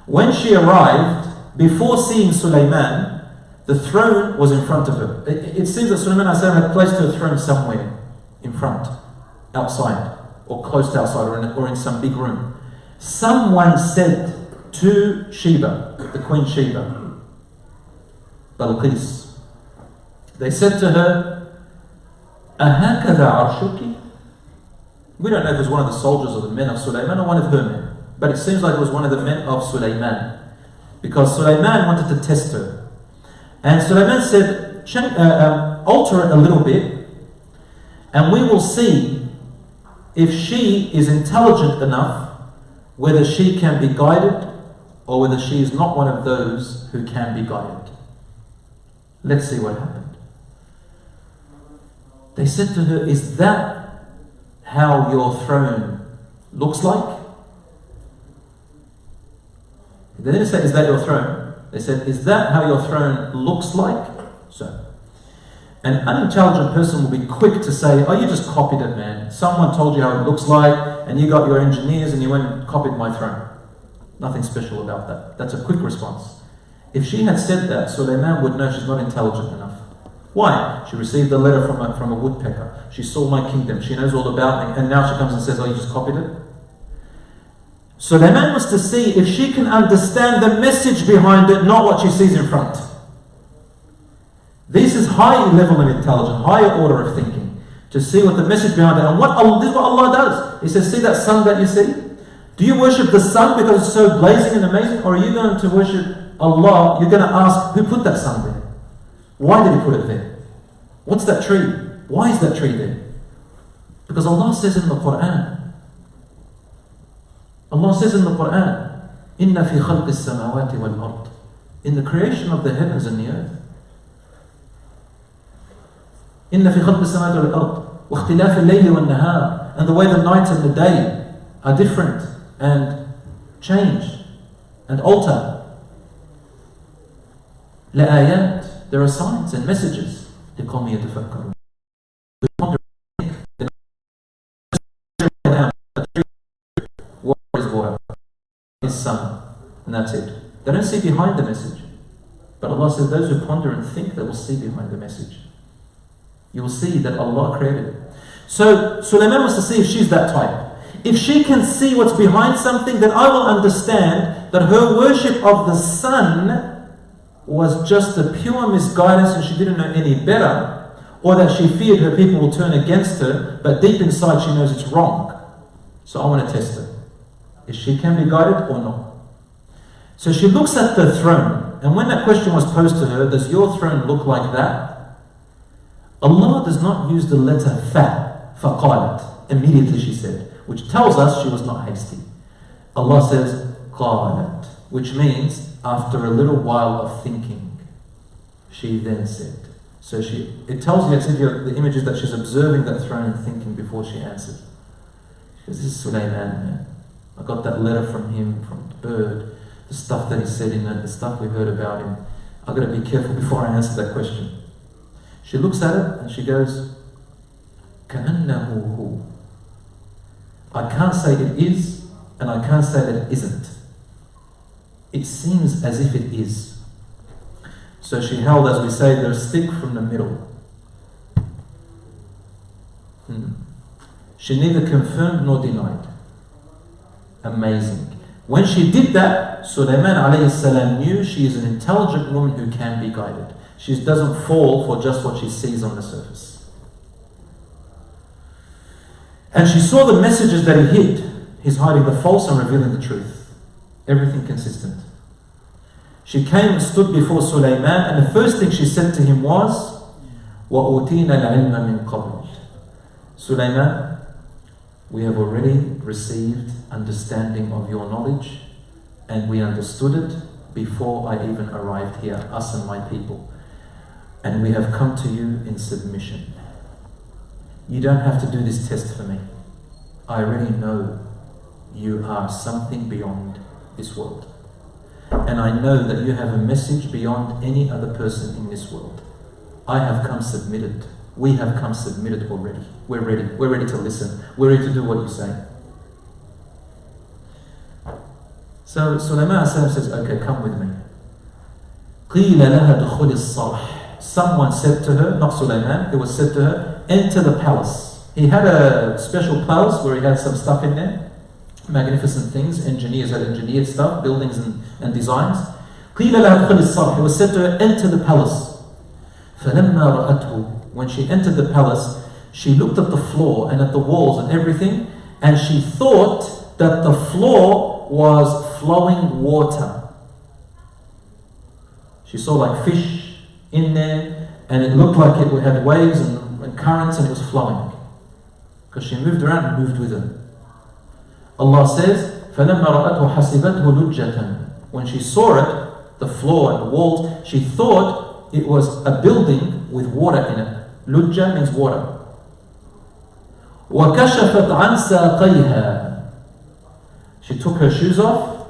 When she arrived, before seeing Sulaiman, the throne was in front of her. It seems that Sulaiman alayhi salam had placed her throne somewhere in front, outside, or close to outside, or in some big room. Someone said to Sheba, the Queen Sheba, Balqis, they said to her, "Ahakadha arshuki?" We don't know if it was one of the soldiers or the men of Sulaiman or one of her men, but it seems like it was one of the men of Sulaiman, because Sulaiman wanted to test her. And Sulaiman said, alter it a little bit, and we will see if she is intelligent enough, whether she can be guided or whether she is not one of those who can be guided. Let's see what happened. They said to her, "Is that how your throne looks like?" They didn't say, "Is that your throne?" They said, "Is that how your throne looks like?" So, an unintelligent person will be quick to say, "Oh, you just copied it, man. Someone told you how it looks like, and you got your engineers and you went and copied my throne. Nothing special about that." That's a quick response. If she had said that, Sulaiman would know she's not intelligent enough. Why? She received a letter from a woodpecker. She saw my kingdom. She knows all about me. And now she comes and says, "Oh, you just copied it?" Sulaiman wants to see if she can understand the message behind it, not what she sees in front. This is high level of intelligence, higher order of thinking, to see what the message behind it. And this is what Allah does. He says, "See that sun that you see? Do you worship the sun because it's so blazing and amazing? Or are you going to worship Allah? You're going to ask, who put that sun there? Why did he put it there? What's that tree? Why is that tree there?" Because Allah says in the Quran, "Inna fi khalqi as-samawati wal-ard," in the creation of the heavens and the earth. "Inna fi khalqi as-samawati wal-ard wa ikhtilaf al-layli wan-nahar," and the way the night and the day are different and change and alter. لآيات, there are signs and messages. لقوم يتفكرون. What is water? Is sun, and that's it. They don't see behind the message, but Allah says those who ponder and think, they will see behind the message. You will see that Allah created it. So Sulaiman wants to see if she's that type. If she can see what's behind something, then I will understand that her worship of the sun was just a pure misguidance and she didn't know any better, or that she feared her people will turn against her, but deep inside she knows it's wrong. So I want to test her. If she can be guided or not. So she looks at the throne, and when that question was posed to her, does your throne look like that? Allah does not use the letter fa, faqalat. Immediately she said, which tells us she was not hasty. Allah says qalat, which means after a little while of thinking, she then said. So it tells you, the image is that she's observing that throne and thinking before she answered. She goes, "This is Sulaiman, man. I got that letter from him, from the bird, the stuff that he said in it, the stuff we heard about him. I've got to be careful before I answer that question." She looks at it and she goes, كَأَنَّهُ هُوَ. I can't say it is, and I can't say that it isn't. It seems as if it is. So she held, as we say, the stick from the middle. She neither confirmed nor denied. Amazing. When she did that, Sulaiman alayhi salam knew she is an intelligent woman who can be guided. She doesn't fall for just what she sees on the surface. And she saw the messages that he hid. He's hiding the false and revealing the truth. Everything consistent. She came and stood before Sulaiman, and the first thing she said to him was, وَأُوتِينَ الْعِلْمَ مِنْ قَبْلِ. Sulaiman, we have already received understanding of your knowledge, and we understood it before I even arrived here, us and my people. And we have come to you in submission. You don't have to do this test for me. I already know you are something beyond this world. And I know that you have a message beyond any other person in this world. I have come submitted. We have come submitted already. We're ready. We're ready to listen. We're ready to do what you say. So Sulaiman says, okay, come with me. قِيلَ لَهَا دُخُلِ الصَّرْحِ. Someone said to her, not Sulaiman, it was said to her, enter the palace. He had a special palace where he had some stuff in there. Magnificent things. Engineers had engineered stuff, buildings and designs. قِيلَ لَهَا دُخُلِ الصَّرْحِ. It was said to her, enter the palace. فَلَمَّا رَأَتْهُ. When she entered the palace, she looked at the floor and at the walls and everything, and she thought that the floor was flowing water. She saw like fish in there, and it looked like it had waves and currents, and it was flowing. Because she moved around and moved with it. Allah says, فَلَمَّا رَأَتْهُ حَسِبَتْهُ لُجَّةً. When she saw it, the floor and the walls, she thought it was a building with water in it. Lujja means water. وَكَشَفَتْ عَنْ سَاقَيْهَا. She took her shoes off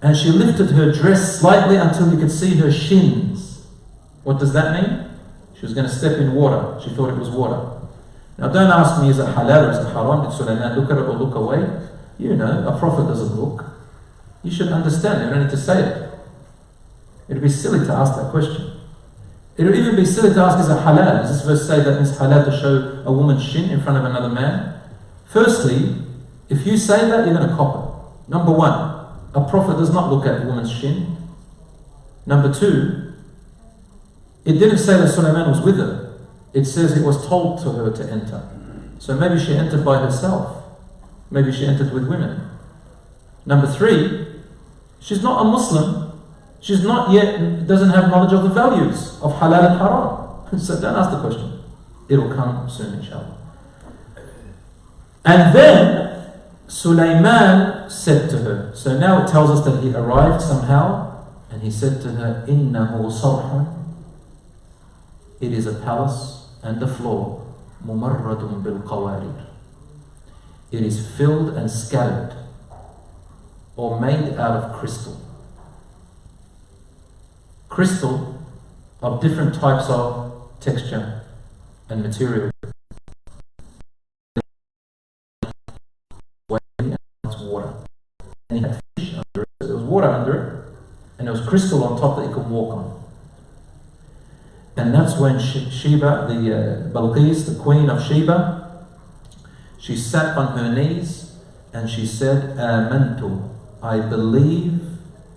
and she lifted her dress slightly until you could see her shins. What does that mean? She was going to step in water. She thought it was water. Now don't ask me, is it halal or is it haram? Did Sulaiman look at it or look away? You know, a prophet doesn't look. You should understand it. You don't need to say it. It would be silly to ask that question. It would even be silly to ask, is it halal? Does this verse say that it's halal to show a woman's shin in front of another man? Firstly, if you say that, you're going to cop it. Number one, a prophet does not look at a woman's shin. Number two, it didn't say that Sulaiman was with her. It says it was told to her to enter. So maybe she entered by herself. Maybe she entered with women. Number three, she's not a Muslim. She's not yet, doesn't have knowledge of the values of halal and haram. So don't ask the question. It'll come soon, inshallah. And then Sulaiman said to her, so now it tells us that he arrived somehow, and he said to her, إِنَّهُ صَرْحٌ. It is a palace and a floor, مُمَرَّدٌ بِالْقَوَارِيرِ. It is filled and scattered, or made out of crystal. Crystal of different types of texture and material. It's water. And he had fish under it. So there was water under it, and there was crystal on top that he could walk on. And that's when Sheba, the Balqis, the queen of Sheba, she sat on her knees and she said, Amantu, I believe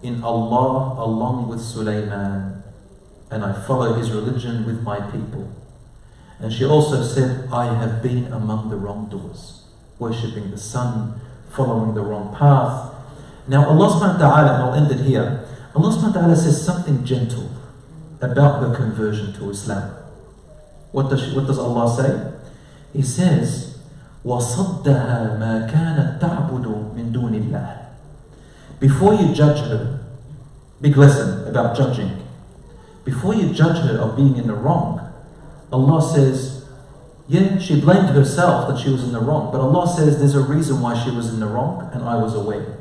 in Allah along with Sulaiman, and I follow his religion with my people. And she also said, I have been among the wrongdoers, worshipping the sun, following the wrong path. Now Allah subhanahu wa ta'ala, and I'll end it here, Allah subhanahu wa ta'ala says something gentle about her conversion to Islam. What does Allah say? He says, وَصَدَّهَا مَا كَانَتْ تَعْبُدُ مِن دُونِ اللَّهِ. Before you judge her, big lesson about judging. Before you judge her of being in the wrong, Allah says, yeah, she blamed herself that she was in the wrong, but Allah says there's a reason why she was in the wrong, and I was aware.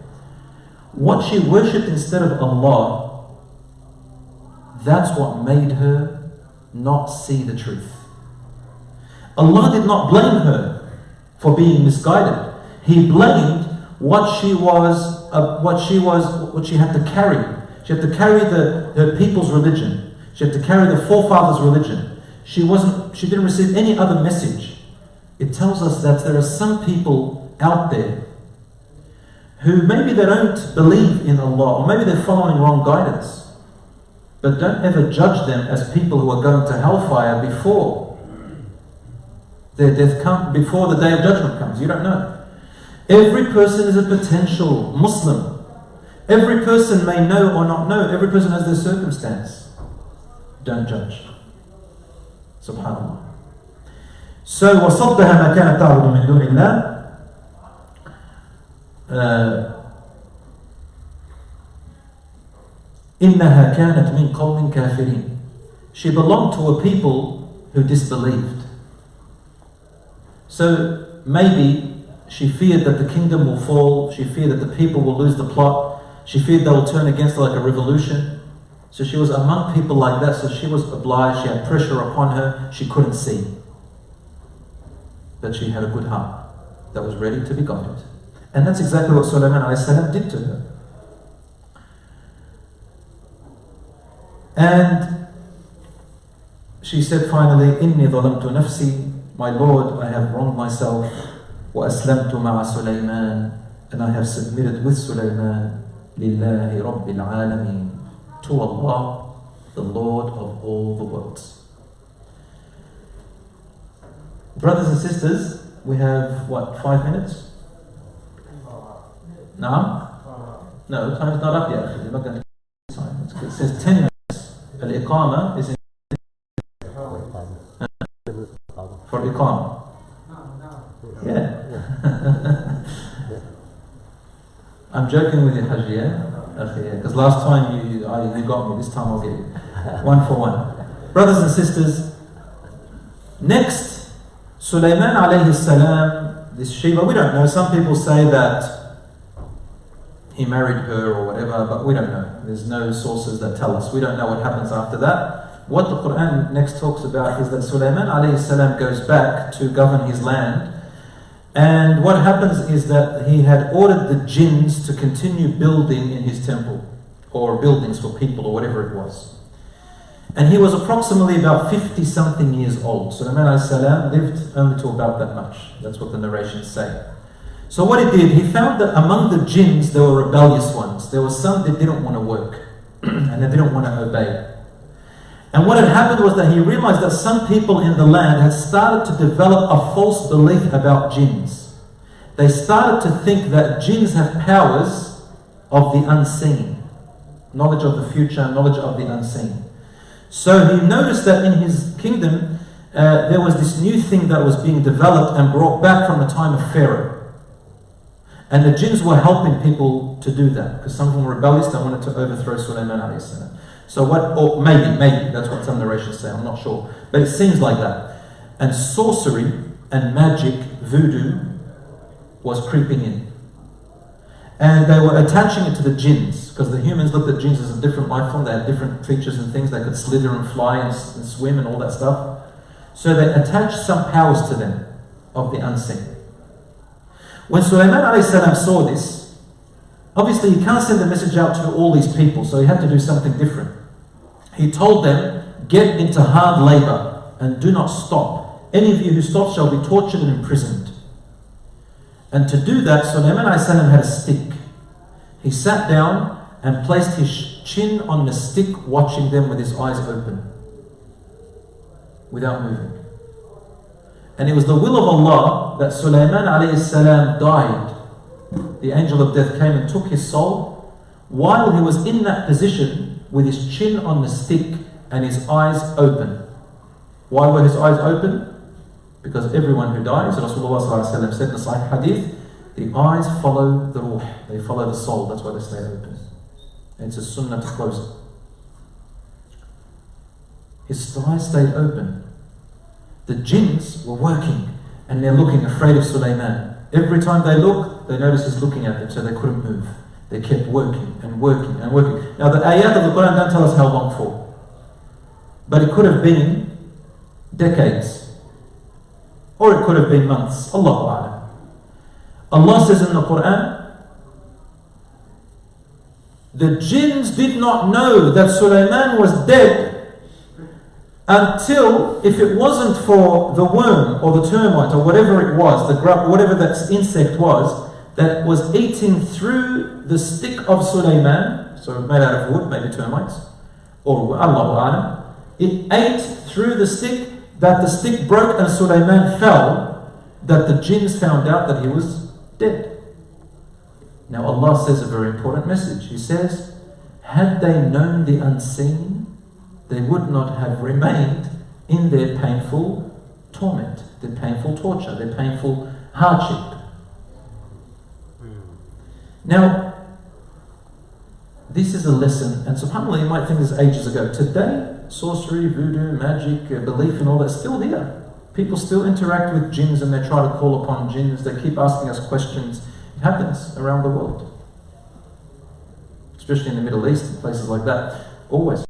What she worshipped instead of Allah, that's what made her not see the truth. Allah did not blame her for being misguided. He blamed what she had to carry. She had to carry her people's religion. She had to carry the forefathers' religion. She didn't receive any other message. It tells us that there are some people out there who maybe they don't believe in Allah, or maybe they're following wrong guidance. But don't ever judge them as people who are going to hellfire before their death comes, before the day of judgment comes. You don't know. Every person is a potential Muslim. Every person may know or not know. Every person has their circumstance. Don't judge. Subhanallah. So, وَصَدَّهَا مَا كَانَتْ تَعْبُدُ مِن دُونِ اللَّهِ إِنَّهَا كَانَتْ مِن قَوْمٍ كَافِرِينَ. She belonged to a people who disbelieved. So maybe she feared that the kingdom will fall. She feared that the people will lose the plot. She feared they will turn against her like a revolution. So she was among people like that. So she was obliged. She had pressure upon her. She couldn't see. But she had a good heart that was ready to be guided. And that's exactly what Sulaiman a.s. did to her. And she said finally, إِنِّي ظَلَمْتُ نَفْسِي, my Lord, I have wronged myself. وَأَسْلَمْتُ مَعَ سُلَيْمَانَ, and I have submitted with Sulaiman, لِلَّهِ رَبِّ الْعَالَمِينَ, to Allah, the Lord of all the worlds. Brothers and sisters, we have, 5 minutes? No? No, time's not up yet. You're not going to time. It says 10 minutes. Al-Iqama is in for Iqama. Yeah. I'm joking with you, Hajj, yeah? Because last time you got me, this time I'll get you. 1 for 1. Brothers and sisters, next, Sulaiman alayhi salam, this Sheba, we don't know. Some people say that he married her or whatever, but we don't know. There's no sources that tell us. We don't know what happens after that. What the Quran next talks about is that Sulaiman alayhi salam goes back to govern his land, and what happens is that he had ordered the jinns to continue building in his temple, or buildings for people, or whatever it was. And he was approximately about 50 something years old. Sulaiman alayhi salam lived only to about that much. That's what the narrations say. So what he did, he found that among the jinns there were rebellious ones. There were some that didn't want to work and they didn't want to obey. And what had happened was that he realized that some people in the land had started to develop a false belief about jinns. They started to think that jinns have powers of the unseen, knowledge of the future, knowledge of the unseen. So he noticed that in his kingdom there was this new thing that was being developed and brought back from the time of Pharaoh. And the jinns were helping people to do that, because some of them were rebellious, they wanted to overthrow Sulaiman alayhi salam. So or maybe, that's what some narrations say, I'm not sure. But it seems like that. And sorcery and magic, voodoo, was creeping in. And they were attaching it to the jinns, because the humans looked at jinns as a different life form, they had different features and things, they could slither and fly and swim and all that stuff. So they attached some powers to them of the unseen. When Sulaiman alayhi salam saw this, obviously he can't send the message out to all these people, so he had to do something different. He told them, get into hard labor and do not stop. Any of you who stops shall be tortured and imprisoned. And to do that, Sulaiman alayhi salam had a stick. He sat down and placed his chin on the stick, watching them with his eyes open, without moving. And it was the will of Allah that Sulaiman alayhi salam died. The angel of death came and took his soul while he was in that position with his chin on the stick and his eyes open. Why were his eyes open? Because everyone who dies, Rasulullah said in the Sahih Hadith, the eyes follow the ruh, they follow the soul, that's why they stay open. And it's a sunnah to close it. His eyes stayed open. The jinns were working and they're looking, afraid of Sulaiman. Every time they look, they notice he's looking at them, so they couldn't move. They kept working and working and working. Now the ayat of the Quran don't tell us how long for, but it could have been decades, or it could have been months. Allahu A'lam. Allah says in the Quran, the jinns did not know that Sulaiman was dead until, if it wasn't for the worm or the termite or whatever it was, the grub, whatever that insect was, that was eating through the stick of Sulaiman, so made out of wood, maybe termites, or Allahu A'lam, it ate through the stick, that the stick broke and Sulaiman fell, that the jinns found out that he was dead. Now Allah says a very important message. He says, had they known the unseen, they would not have remained in their painful torment, their painful torture, their painful hardship. Now, this is a lesson, and subhanAllah, you might think this ages ago. Today, sorcery, voodoo, magic, belief and all that's still here. People still interact with jinns and they try to call upon jinns. They keep asking us questions. It happens around the world. Especially in the Middle East and places like that. Always.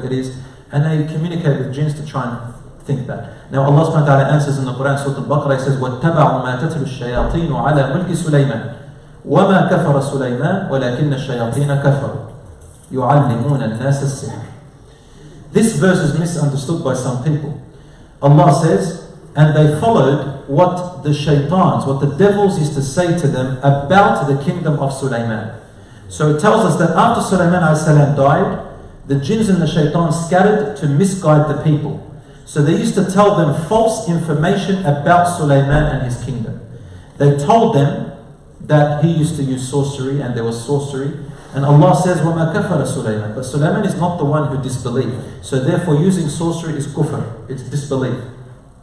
It is, and they communicate with jinns to try and think that. Now Allah subhanahu wa ta'ala answers in the Quran, Surah Al-Baqarah, He says, وَاتَّبَعُوا مَا تَتْلُو الشَّيَاطِينُ عَلَى مُلْكِ سُلَيْمَانَ وَمَا كَفَرَ سُلَيْمَانَ وَلَكِنَّ الشَّيَاطِينَ كَفَرُوا يُعَلِّمُونَ النَّاسَ السِّحْرَ. This verse is misunderstood by some people. Allah says, and they followed what the shaitans, what the devils used to say to them about the kingdom of Sulaiman. So it tells us that after Sulaiman a.s. died, the jinns and the shaitans scattered to misguide the people. So they used to tell them false information about Sulaiman and his kingdom. They told them that he used to use sorcery and there was sorcery. And Allah says, وَمَا كَفَرَ سُلَيْمَانَ. But Sulaiman is not the one who disbelieved. So therefore using sorcery is kufr. It's disbelief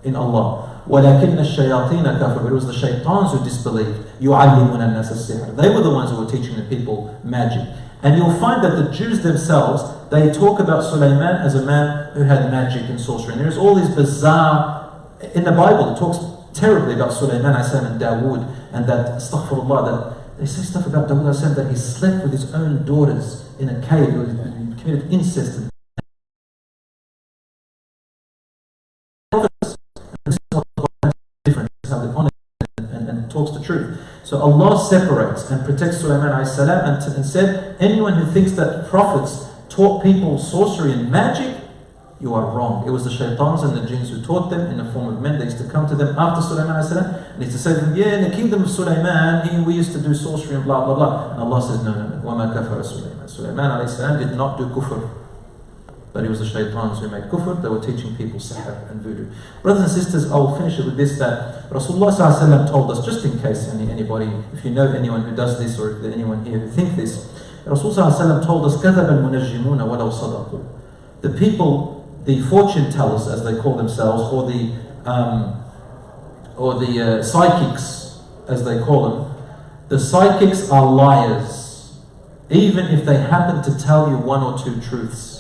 in Allah. وَلَكِنَّ الشَّيَاطِينَ كَفَرُوا. But it was the shaitans who disbelieved. يُعَلِّمُونَ النَّاسَ السِّحْرَ. They were the ones who were teaching the people magic. And you'll find that the Jews themselves, they talk about Sulaiman as a man who had magic and sorcery. And there's all these bizarre, in the Bible it talks terribly about Sulaiman a.s. and Dawood, and that, astaghfirullah, that they say stuff about Dawood a.s. that he slept with his own daughters in a cave, he committed incest. And this is what the different, how they honor and talks the truth. So Allah separates and protects Sulaiman a.s. and said, anyone who thinks that prophets taught people sorcery and magic, you are wrong. It was the shaitans and the jinns who taught them in the form of men. They used to come to them after Sulaiman a.s. and they used to say to them, yeah, in the kingdom of Sulaiman, we used to do sorcery and blah, blah, blah. And Allah says, no. وَمَا كَفَرَ Sulaiman. Sulaiman a.s. did not do kufr. But it was the shaitans who made kufr. They were teaching people sihr and voodoo. Brothers and sisters, I will finish it with this, that Rasulullah ﷺ told us, just in case anybody, if you know anyone who does this, or if there's anyone here who think this, Rasulullah ﷺ told us, كَذَبَ الْمُنَجِّمُونَ وَلَوْ صَدَقُوا. The people, the fortune tellers as they call themselves, or the psychics as they call them, the psychics are liars, even if they happen to tell you one or two truths.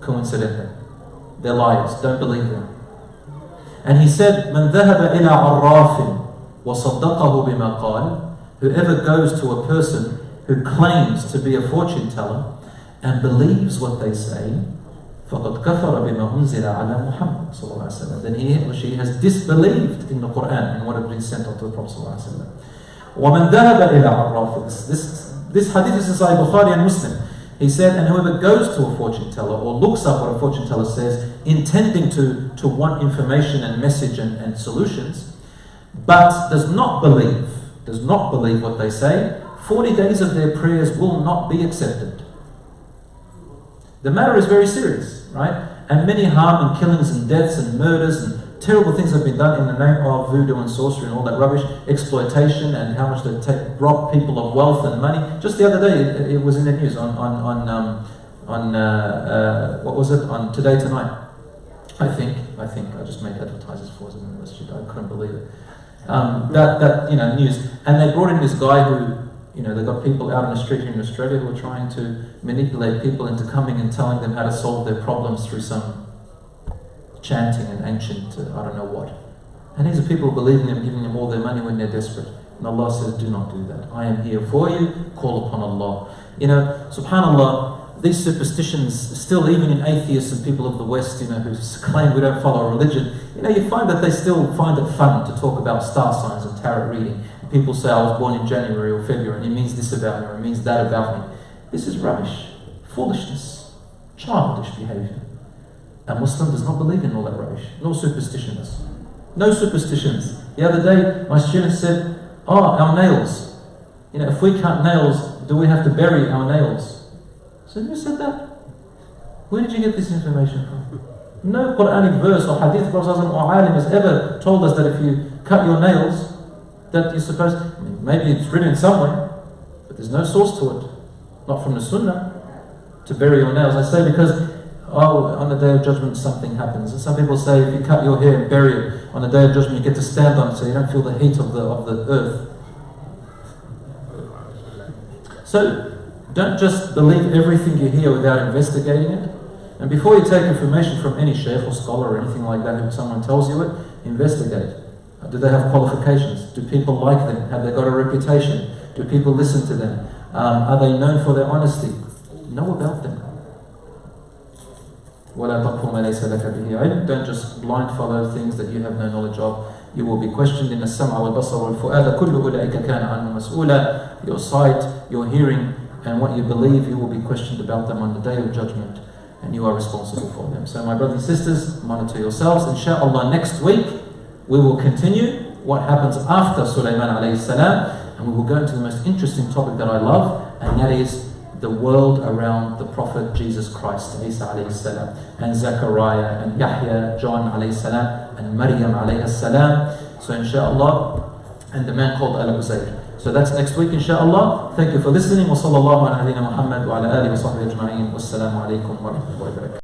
Coincidentally, they're liars. Don't believe them. And he said, "Man ذهب إلى عراف وصدقه بما قال." Whoever goes to a person who claims to be a fortune teller and believes what they say, فقد كفر بما أنزل على محمد صلى الله عليه وسلم. Then he or she has disbelieved in the Quran and what has been sent onto the Prophet صلى الله عليه وسلم. ومن ذهب إلى عراف. This hadith is in Sahih Bukhari and Muslim. He said, and whoever goes to a fortune teller or looks up what a fortune teller says, intending to want information and message and solutions, but does not believe what they say, 40 days of their prayers will not be accepted. The matter is very serious, right? And many harm and killings and deaths and murders and terrible things have been done in the name of voodoo and sorcery and all that rubbish, exploitation and how much they rob people of wealth and money. Just the other day, it was in the news on what was it, on Today Tonight. I think I just made advertisers for us in the masjid. I couldn't believe it. That news, and they brought in this guy who, they got people out in the street here in Australia who were trying to manipulate people into coming and telling them how to solve their problems through some chanting and ancient, I don't know what. And these are people believing them, giving them all their money when they're desperate. And Allah says, do not do that. I am here for you, call upon Allah. Subhanallah, these superstitions, still even in atheists and people of the West, who claim we don't follow religion, you find that they still find it fun to talk about star signs and tarot reading. People say, I was born in January or February, and it means this about me, or it means that about me. This is rubbish, foolishness, childish behavior. A Muslim does not believe in all that rubbish. No superstitions. No superstitions. The other day, my student said, our nails. If we cut nails, do we have to bury our nails? So who said that? Where did you get this information from? No Quranic verse or hadith Prophet or alim has ever told us that if you cut your nails, that you're supposed, maybe it's written in somewhere, but there's no source to it. Not from the Sunnah, to bury your nails. I say because, on the Day of Judgment something happens. And some people say if you cut your hair and bury it, on the Day of Judgment you get to stand on it so you don't feel the heat of the earth. So, don't just believe everything you hear without investigating it. And before you take information from any sheikh or scholar or anything like that, if someone tells you it, investigate. Do they have qualifications? Do people like them? Have they got a reputation? Do people listen to them? Are they known for their honesty? Know about them. Don't just blind follow things that you have no knowledge of. You will be questioned in السمع والبصر والفؤاد كل أولئك كان عنه مسؤولا. Your sight, your hearing, and what you believe, you will be questioned about them on the Day of Judgment, and you are responsible for them. So my brothers and sisters, monitor yourselves. Inshallah, next week we will continue what happens after Sulaiman alayhi salam, and we will go into the most interesting topic that I love, and that is the world around the Prophet Jesus Christ, Isa alayhi salam, and Zechariah, and Yahya, John alayhi salam, and Maryam alayhi salam. So inshallah, and the man called Al-Uzayr. So that's next week inshallah. Thank you for listening. Wa sallallahu ala nabiyyina Muhammad wa ala alihi wa sahbihi ajma'in. Wassalamu alaikum wa rahmatullahi wa barakatuh.